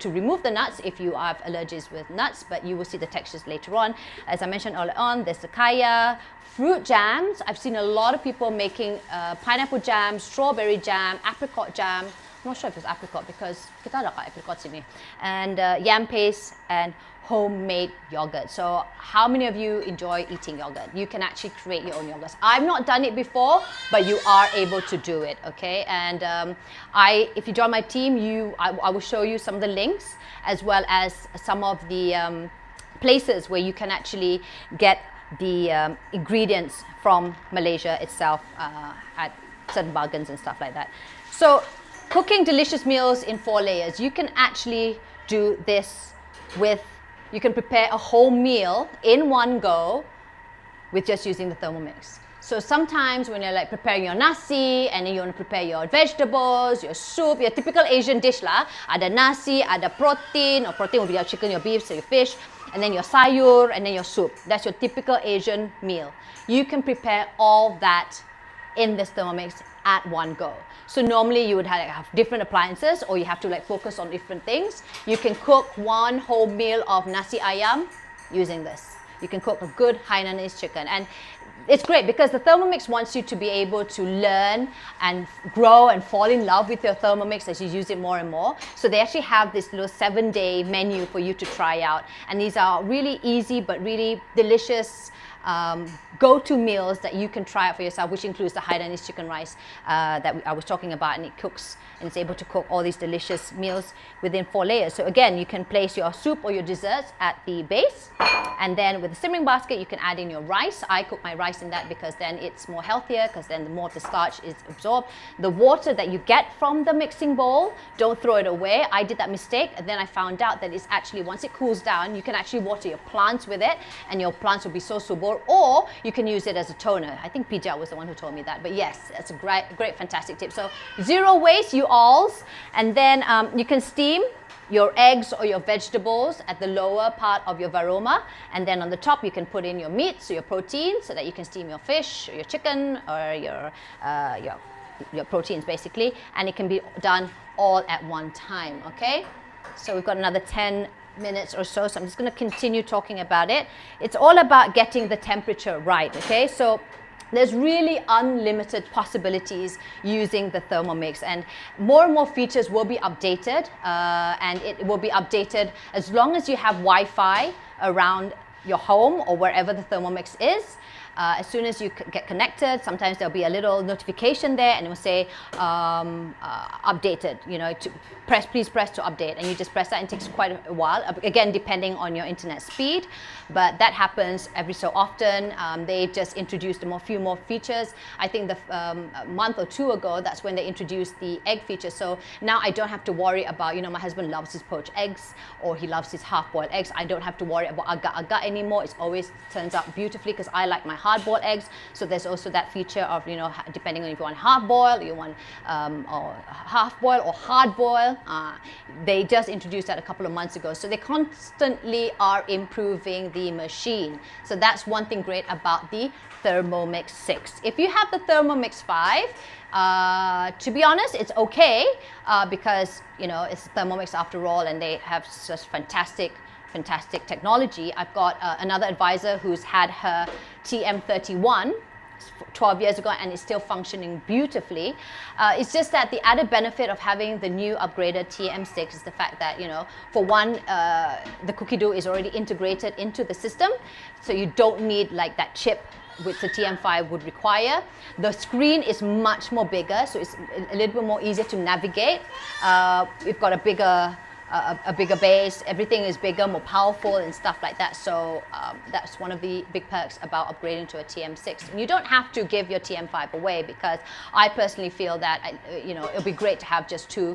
remove the nuts if you have allergies with nuts, but you will see the textures later on. As I mentioned earlier on, there's the kaya. Fruit jams. I've seen a lot of people making pineapple jam, strawberry jam, apricot jam. I'm not sure if it's apricot because kita ada kat apricot sini. And yam paste and homemade yogurt. So how many of you enjoy eating yogurt? You can actually create your own yogurts. I've not done it before, but you are able to do it, okay? And if you join my team, I will show you some of the links, as well as some of the places where you can actually get the ingredients from Malaysia itself at certain bargains and stuff like that. So cooking delicious meals in 4 layers. You can actually do this you can prepare a whole meal in one go with just using the Thermomix. So sometimes when you're like preparing your nasi and then you want to prepare your vegetables, your soup, your typical Asian dish lah, ada nasi, ada protein, or protein will be your chicken, your beef, so your fish, and then your sayur, and then your soup. That's your typical Asian meal. You can prepare all that in this Thermomix at one go. So normally you would have different appliances, or you have to like focus on different things. You can cook one whole meal of nasi ayam using this. You can cook a good Hainanese chicken, and it's great because the Thermomix wants you to be able to learn and grow and fall in love with your Thermomix as you use it more and more. So they actually have this little 7-day menu for you to try out, and these are really easy but really delicious go-to meals that you can try out for yourself, which includes the Hainanese chicken rice that I was talking about, and it cooks and it's able to cook all these delicious meals within 4 layers. So again, you can place your soup or your desserts at the base, and then with the simmering basket you can add in your rice. I cook my rice in that because then it's more healthier, because then the more of the starch is absorbed. The water that you get from the mixing bowl, don't throw it away. I did that mistake, and then I found out that it's actually, once it cools down, you can actually water your plants with it, and your plants will be so subur, or you can use it as a toner. I think Pija was the one who told me that, but yes, it's a great fantastic tip. So 0 waste, you alls. And then you can steam your eggs or your vegetables at the lower part of your varoma, and then on the top you can put in your meats or your protein, so that you can steam your fish or your chicken or your proteins basically, and it can be done all at one time. Okay, so we've got another 10 minutes or so, so I'm just going to continue talking about it. It's all about getting the temperature right. Okay, so there's really unlimited possibilities using the Thermomix, and more features will be updated, and it will be updated as long as you have Wi-Fi around your home or wherever the Thermomix is. As soon as you get connected, sometimes there'll be a little notification there, and it will say updated, you know, please press to update, and you just press that, and it takes quite a while, again depending on your internet speed, but that happens every so often. They just introduced a few more features. I think a month or 2 ago, that's when they introduced the egg feature. So now I don't have to worry about, you know, my husband loves his poached eggs, or he loves his half-boiled eggs. I don't have to worry about agar-agar anymore. It always turns out beautifully, because I like my hard-boiled eggs. So there's also that feature of, you know, depending on if you want half-boiled, you want or half-boiled or hard-boiled. They just introduced that a couple of months ago. So they constantly are improving the machine. So that's one thing great about the Thermomix 6. If you have the Thermomix 5, to be honest, it's okay, because, you know, it's Thermomix after all, and they have such fantastic technology. I've got another advisor who's had her TM31 12 years ago, and it's still functioning beautifully. It's just that the added benefit of having the new upgraded TM6 is the fact that, you know, for one, the cookie dough is already integrated into the system, so you don't need like that chip which the TM5 would require. The screen is much more bigger, so it's a little bit more easier to navigate. We've got a bigger base, everything is bigger, more powerful and stuff like that. So that's one of the big perks about upgrading to a TM6. And you don't have to give your TM5 away, because I personally feel that, you know, it'll be great to have just 2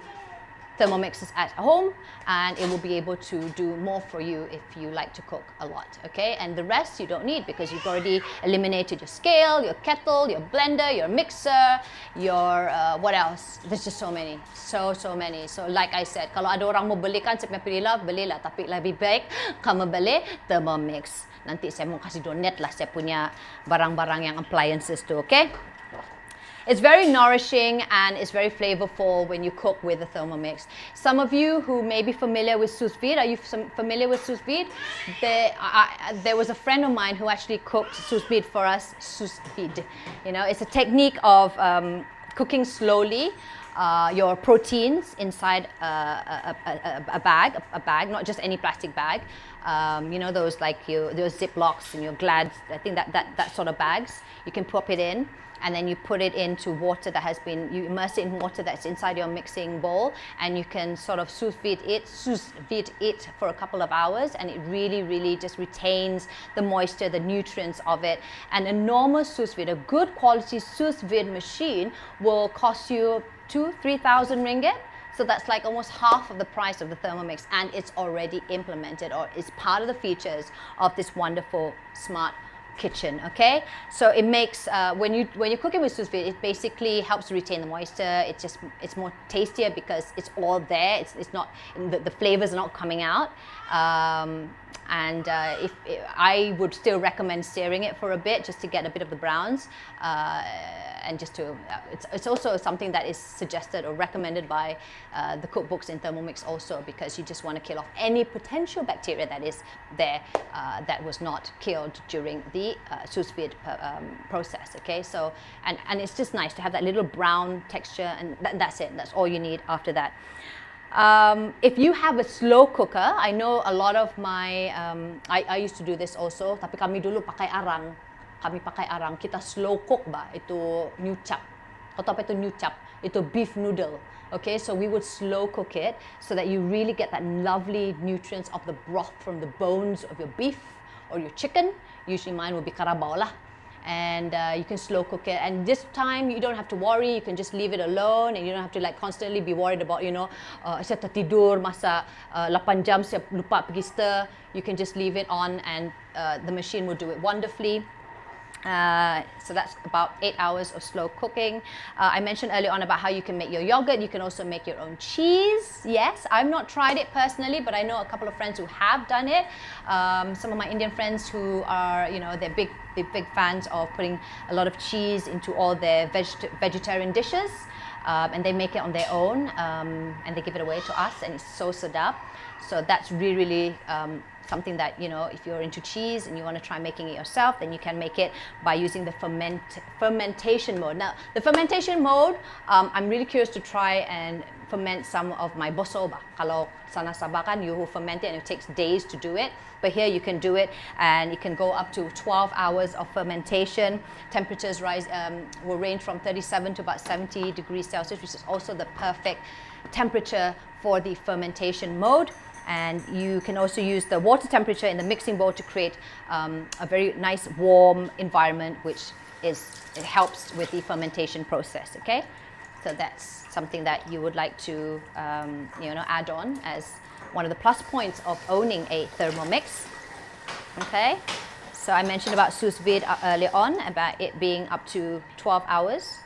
Thermomixes at home, and it will be able to do more for you if you like to cook a lot. Okay, and the rest you don't need, because you've already eliminated your scale, your kettle, your blender, your mixer, your what else? There's just so many. So many. So like I said, kalau ada orang mau beli kan, saya belilah, tapi lebih baik kamu beli Thermomix. Nanti saya mau kasih donate lah saya punya barang-barang yang appliances tu, okay? It's very nourishing and it's very flavorful when you cook with the Thermomix. Some of you who may be familiar with sous vide, are you familiar with sous vide? There was a friend of mine who actually cooked sous vide for us. Sous vide, you know, it's a technique of cooking slowly your proteins inside a bag, not just any plastic bag. You know, those like those Ziplocs and your Glads, I think that sort of bags. You can pop it in, and then you put it into water that has been, you immerse it in water that's inside your mixing bowl, and you can sous vide it for a couple of hours, and it really just retains the moisture, the nutrients of it. And a normal sous vide, a good quality sous vide machine, will cost you 2,000-3,000 ringgit. So that's like almost half of the price of the Thermomix, and it's already implemented, or is part of the features of this wonderful smart kitchen. Okay, so it makes when you're cooking with sous vide, it basically helps retain the moisture. It's more tastier because it's all there. It's not the flavors are not coming out. If I would still recommend searing it for a bit just to get a bit of the browns, and just to it's also something that is suggested or recommended by the cookbooks in Thermomix also, because you just want to kill off any potential bacteria that is there that was not killed during the sous vide process. Okay, so and it's just nice to have that little brown texture, and that's it. That's all you need after that. If you have a slow cooker, I know a lot of my, I used to do this also, tapi kami dulu pakai arang. Kami pakai arang, kita slow cook ba, itu new chop. Kau tahu apa itu new chop? Itu beef noodle. Okay, so we would slow cook it so that you really get that lovely nutrients of the broth from the bones of your beef or your chicken. Usually mine will be carabao lah. And you can slow cook it, and this time you don't have to worry. You can just leave it alone, and you don't have to like constantly be worried about, you know, saya tertidur masa 8 jam saya lupa pergi stir. You can just leave it on, and the machine will do it wonderfully. So that's about 8 hours of slow cooking. I mentioned earlier on about how you can make your yogurt. You can also make your own cheese. Yes, I've not tried it personally, but I know a couple of friends who have done it. Some of my Indian friends who are, you know, they're big fans of putting a lot of cheese into all their vegetarian dishes. And they make it on their own, and they give it away to us, and it's so sedap. So that's really something that, you know, if you're into cheese and you want to try making it yourself, then you can make it by using the fermentation mode. Now, the fermentation mode, I'm really curious to try and ferment some of my bosoba. Kalau sana Sabah kan, you ferment it and it takes days to do it. But here you can do it, and it can go up to 12 hours of fermentation. Temperatures will range from 37 to about 70 degrees Celsius, which is also the perfect temperature for the fermentation mode. And you can also use the water temperature in the mixing bowl to create a very nice warm environment, which helps with the fermentation process. Okay, so that's something that you would like to add on as one of the plus points of owning a Thermomix. Okay, so I mentioned about sous vide earlier on, about it being up to 12 hours,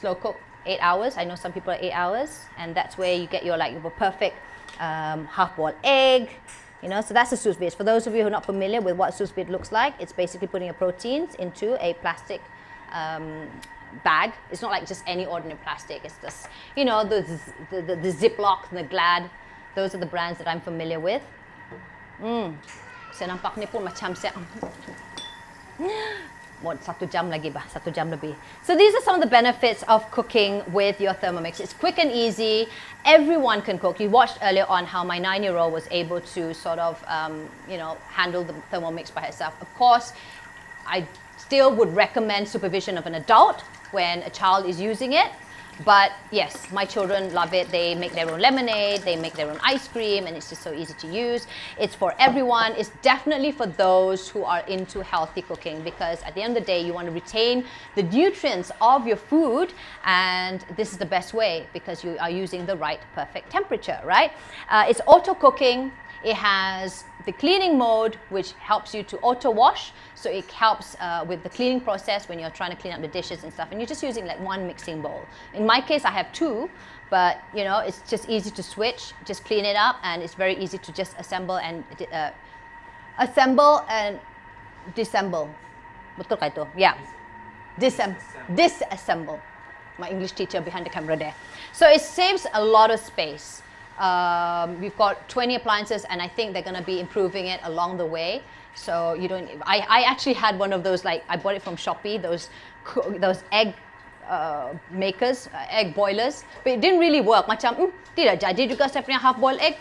slow cook 8 hours. I know some people are 8 hours, and that's where you get your perfect half-boiled egg, you know. So that's a sous vide. For those of you who are not familiar with what sous vide looks like, it's basically putting your proteins into a plastic bag. It's not like just any ordinary plastic. It's just, you know, the Ziploc and the Glad. Those are the brands that I'm familiar with. Saya nampak ni pun macam saya. Satu jam lebih. So these are some of the benefits of cooking with your Thermomix. It's quick and easy. Everyone can cook. You watched earlier on how my 9-year-old was able to sort of, handle the Thermomix by herself. Of course, I still would recommend supervision of an adult when a child is using it. But yes, my children love it. They make their own lemonade, they make their own ice cream, and it's just so easy to use. It's for everyone. It's definitely for those who are into healthy cooking, because at the end of the day, you want to retain the nutrients of your food, and this is the best way because you are using the right perfect temperature, right? It's auto cooking. It has the cleaning mode, which helps you to auto wash. So it helps with the cleaning process when you're trying to clean up the dishes and stuff. And you're just using like one mixing bowl. In my case, I have two, but you know, it's just easy to switch, just clean it up, and it's very easy to just assemble and disassemble. Betul ka ito? Yeah. Disassemble. My English teacher behind the camera there. So it saves a lot of space. We've got 20 appliances, and I think they're going to be improving it along the way. So you don't. I actually had one of those, like I bought it from Shopee. Those egg makers, egg boilers, but it didn't really work. Macam tidak jadi juga saya punya half boiled egg.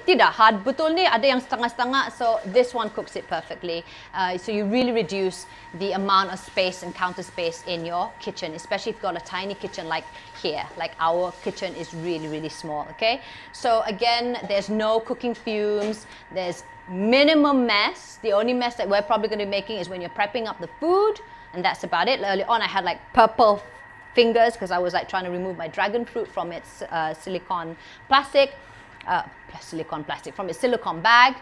Tidak hard betul ni. Ada yang setengah-setengah. So this one cooks it perfectly. So you really reduce the amount of space and counter space in your kitchen, especially if you've got a tiny kitchen like here. Like our kitchen is really small. Okay. So again, there's no cooking fumes. There's minimum mess. The only mess that we're probably going to be making is when you're prepping up the food, and that's about it. Early on, I had like purple fingers because I was like trying to remove my dragon fruit from its silicone plastic. silicone plastic, from a silicone bag,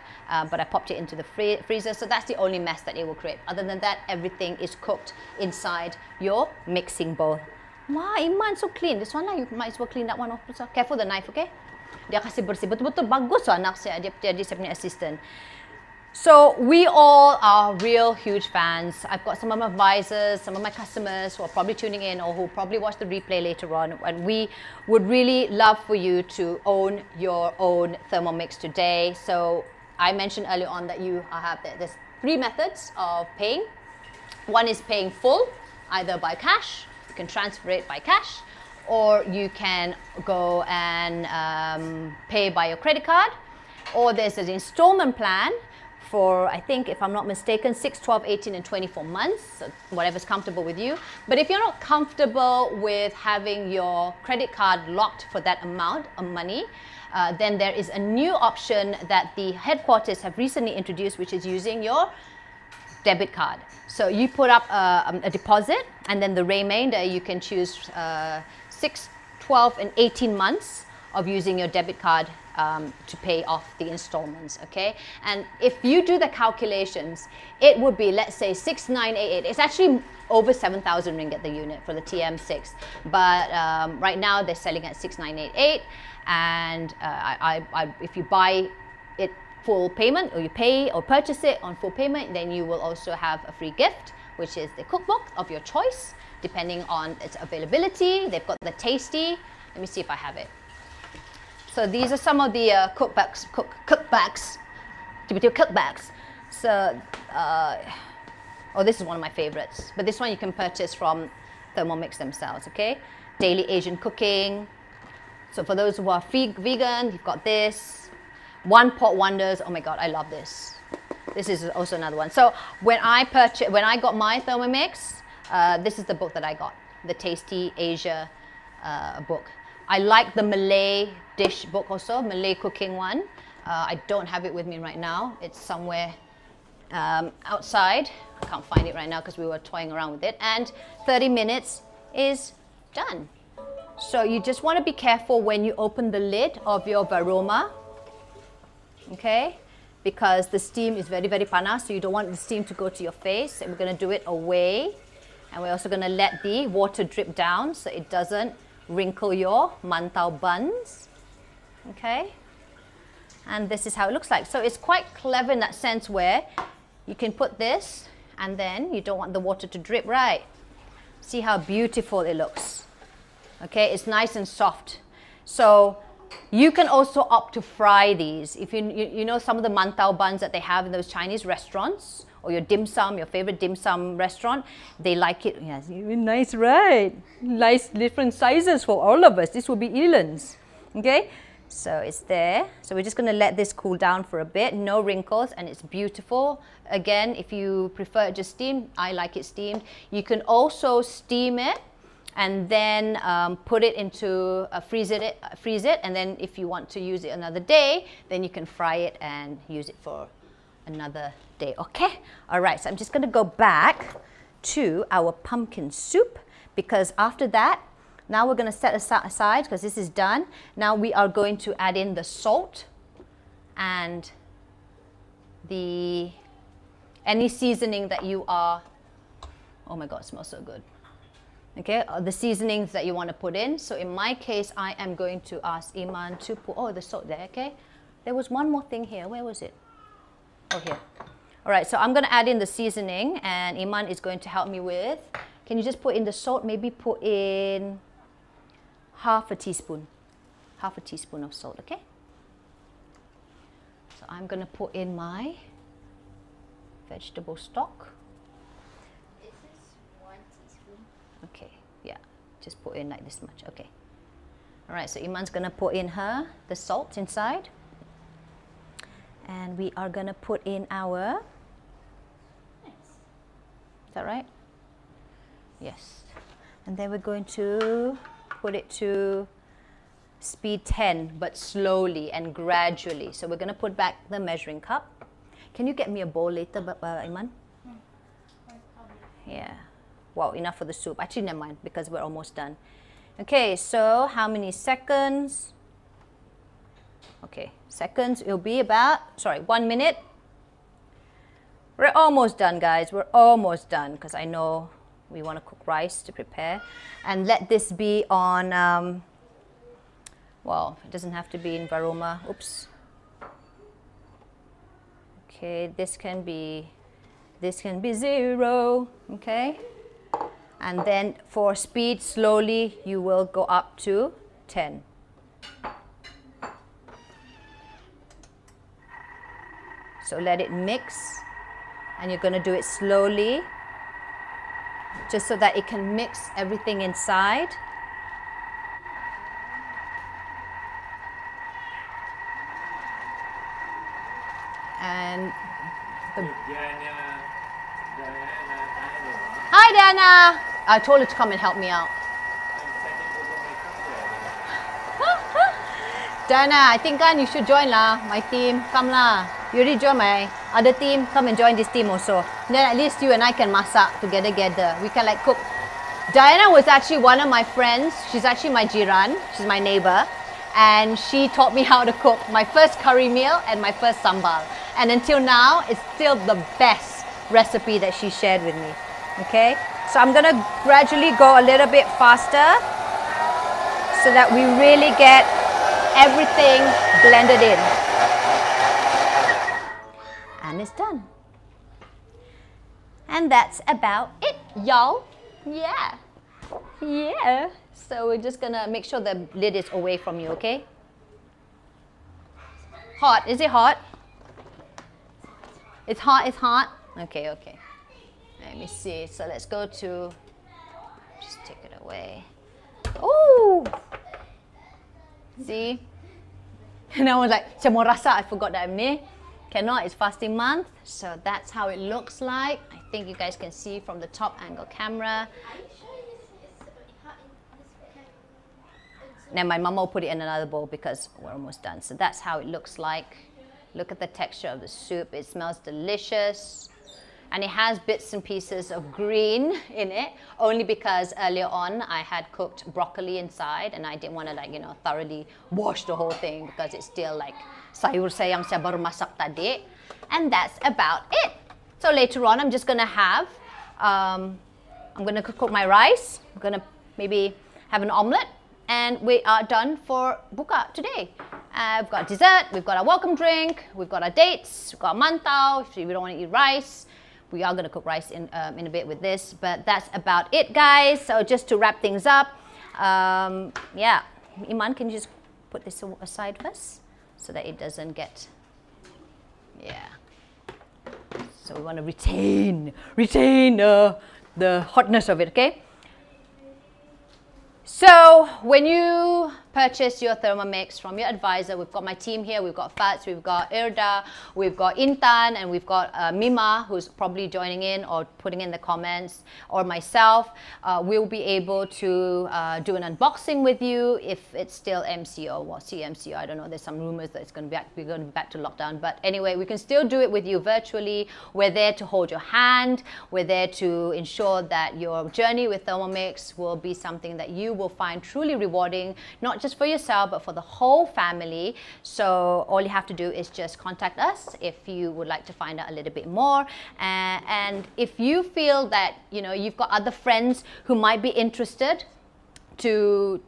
but I popped it into the freezer. So that's the only mess that it will create. Other than that, everything is cooked inside your mixing bowl. Wah, Iman, so clean. This one lah, you might as well clean that one off. So careful the knife, okay? Dia kasih bersih. Betul-betul bagus lah anak saya. Dia saya punya assistant. So we all are real huge fans. I've got some of my advisors, some of my customers who are probably tuning in or who probably watch the replay later on. And we would really love for you to own your own Thermomix today. So I mentioned earlier on that there's 3 methods of paying. One is paying full, either by cash. You can transfer it by cash, or you can go and pay by your credit card, or there's an installment plan for, I think, if I'm not mistaken, 6, 12, 18, and 24 months, so whatever's comfortable with you. But if you're not comfortable with having your credit card locked for that amount of money, then there is a new option that the headquarters have recently introduced, which is using your debit card. So you put up a deposit, and then the remainder you can choose 6, 12, and 18 months of using your debit card to pay off the installments, okay? And if you do the calculations, it would be, let's say, 6,988. It's actually over 7,000 ringgit the unit for the TM6, but right now they're selling at 6,988. And if you buy it full payment, or you pay or purchase it on full payment, then you will also have a free gift, which is the cookbook of your choice, depending on its availability. They've got the tasty. Let me see if I have it. So these are some of the cookbacks. So, this is one of my favorites. But this one you can purchase from Thermomix themselves, okay? Daily Asian cooking. So for those who are vegan, you've got this. One Pot Wonders. Oh my God, I love this. This is also another one. So when I got my Thermomix, this is the book that I got, the Tasty Asia book. I like the Malay dish book also, Malay cooking one. I don't have it with me right now. It's somewhere outside. I can't find it right now because we were toying around with it. And 30 minutes is done. So you just want to be careful when you open the lid of your varoma, okay? Because the steam is very, very panas, so you don't want the steam to go to your face. And we're going to do it away. And we're also going to let the water drip down so it doesn't wrinkle your mantau buns, okay? And this is how it looks like. So it's quite clever in that sense where you can put this and then you don't want the water to drip, right? See how beautiful it looks, okay? It's nice and soft. So you can also opt to fry these. If you know some of the mantau buns that they have in those Chinese restaurants, or your dim sum, your favorite dim sum restaurant, they like it. Yes, nice, right? Nice different sizes for all of us. This will be Elan's, okay? So it's there. So we're just going to let this cool down for a bit. No wrinkles, and it's beautiful. Again, if you prefer it just steamed, I like it steamed. You can also steam it and then put it into freeze it, and then if you want to use it another day, then you can fry it and use it for another day. Okay, all right, so I'm just going to go back to our pumpkin soup, because after that, now we're going to set aside because this is done. Now we are going to add in the salt and any seasoning that you are, oh my God, it smells so good. Okay, the seasonings that you want to put in. So in my case, I am going to ask Iman to put, the salt there, okay? There was one more thing here. Where was it? Oh, here. All right, so I'm going to add in the seasoning, and Iman is going to help me with. Can you just put in the salt? Maybe put in half a teaspoon of salt, okay? So I'm going to put in my vegetable stock. This is 1 teaspoon. Okay, yeah, just put in like this much, okay. All right, so Iman's going to put in the salt inside. And we are going to put in our, is that right? Yes. And then we're going to put it to speed 10, but slowly and gradually. So we're going to put back the measuring cup. Can you get me a bowl later, Iman? Yeah. Wow, enough for the soup. Actually, never mind, because we're almost done. Okay, so how many seconds? Okay, seconds, it'll be about, 1 minute. We're almost done, guys. We're almost done because I know we want to cook rice to prepare. And let this be on, well, it doesn't have to be in Varoma. Oops. Okay, this can be 0, okay? And then for speed, slowly, you will go up to 10. So let it mix, and you're going to do it slowly, just so that it can mix everything inside. And hi, Dana. I told her to come and help me out. Dana, I think you should join my team. Come lah. You already join my other team. Come and join this team also. Then at least you and I can masak together. We can like cook. Diana was actually one of my friends. She's actually my jiran. She's my neighbor. And she taught me how to cook my first curry meal and my first sambal. And until now, it's still the best recipe that she shared with me. Okay? So I'm going to gradually go a little bit faster so that we really get everything blended in. And it's done. And that's about it, y'all. Yeah. Yeah. So we're just gonna make sure the lid is away from you, okay? Hot. Is it hot? It's hot. It's hot. Okay, okay. Let me see. So let's go to, just take it away. Oh! See? And I was like, saya mau rasa, I forgot that I'm near. Cannot, it's fasting month. So that's how it looks like. I think you guys can see from the top angle camera. Now my mum will put it in another bowl because we're almost done. So that's how it looks like. Look at the texture of the soup. It smells delicious. And it has bits and pieces of green in it, only because earlier on I had cooked broccoli inside and I didn't want to thoroughly wash the whole thing because it's still like sayur saya yang saya baru masak tadi. And that's about it. So later on I'm just going to have, I'm going to cook my rice. I'm going to maybe have an omelette. And we are done for buka today. We've got dessert, we've got our welcome drink, we've got our dates, we've got mantau if we don't want to eat rice. We are going to cook rice in a bit with this, but that's about it, guys. So just to wrap things up, yeah, Iman, can you just put this aside first so that it doesn't get, yeah. So we want to retain the hotness of it, okay? So when you purchase your Thermomix from your advisor, we've got my team here, we've got Fats, we've got Irda, we've got Intan, and we've got Mima, who's probably joining in or putting in the comments, or myself. We'll be able to do an unboxing with you if it's still MCO, well, CMCO, I don't know, there's some rumors that it's going to be back to lockdown, but anyway, we can still do it with you virtually. We're there to hold your hand, we're there to ensure that your journey with Thermomix will be something that you will find truly rewarding, not just for yourself but for the whole family. So all you have to do is just contact us if you would like to find out a little bit more, and if you feel that you've got other friends who might be interested to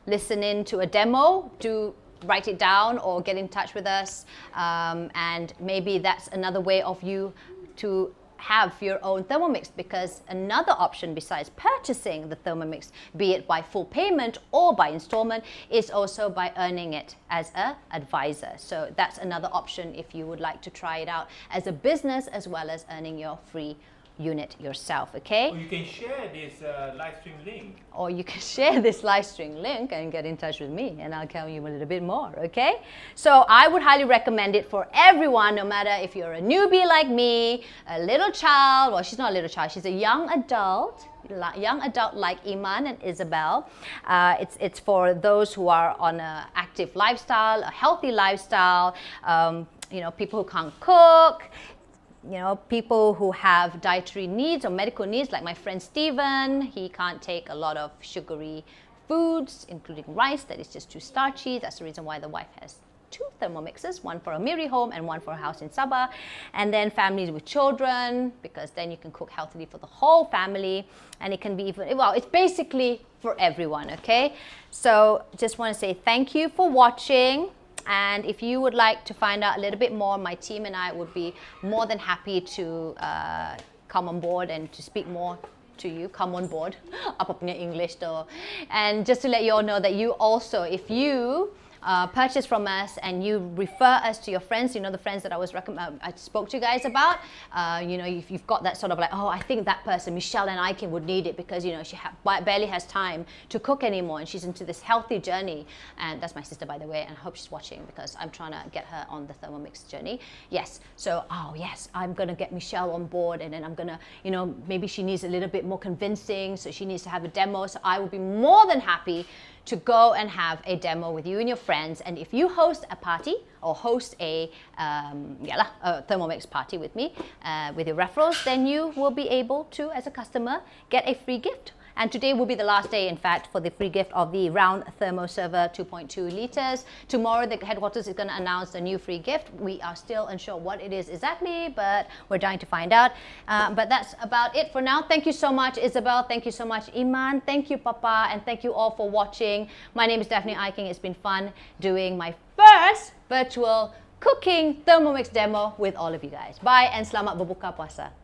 listen in to a demo, do write it down or get in touch with us, and maybe that's another way of you to have your own Thermomix, because another option besides purchasing the Thermomix, be it by full payment or by installment, is also by earning it as an advisor. So that's another option if you would like to try it out as a business as well as earning your free unit yourself, okay? Or you can share this live stream link. Or you can share this live stream link and get in touch with me and I'll tell you a little bit more, okay? So I would highly recommend it for everyone, no matter if you're a newbie like me, a little child, well, she's not a little child, she's a young adult like Iman and Isobel. It's for those who are on an active lifestyle, a healthy lifestyle, people who can't cook, people who have dietary needs or medical needs, like my friend Steven. He can't take a lot of sugary foods, including rice, that is just too starchy. That's the reason why the wife has 2 Thermomixes, one for a Miri home and one for a house in Sabah. And then families with children, because then you can cook healthily for the whole family. And it can be even, well, it's basically for everyone, okay? So just want to say thank you for watching. And if you would like to find out a little bit more, my team and I would be more than happy to come on board and to speak more to you. Come on board. Apa punya English though. And just to let you all know that you also, if you purchase from us and you refer us to your friends, you know, the friends that I spoke to you guys about, you know, if you've got that sort of like, oh, I think that person, Michelle and Iken, would need it because, you know, she barely has time to cook anymore and she's into this healthy journey. And that's my sister, by the way, and I hope she's watching because I'm trying to get her on the Thermomix journey. Yes, so, oh yes, I'm going to get Michelle on board, and then I'm going to, you know, maybe she needs a little bit more convincing, so she needs to have a demo. So I will be more than happy to go and have a demo with you and your friends. And if you host a party or host a Thermomix party with me, with your referrals, then you will be able to, as a customer, get a free gift. And today will be the last day, in fact, for the free gift of the round thermo server 2.2 liters. Tomorrow, the headquarters is going to announce a new free gift. We are still unsure what it is exactly, but we're dying to find out. But that's about it for now. Thank you so much, Isabel. Thank you so much, Iman. Thank you, Papa. And thank you all for watching. My name is Daphne Iking. It's been fun doing my first virtual cooking Thermomix demo with all of you guys. Bye and selamat berbuka puasa.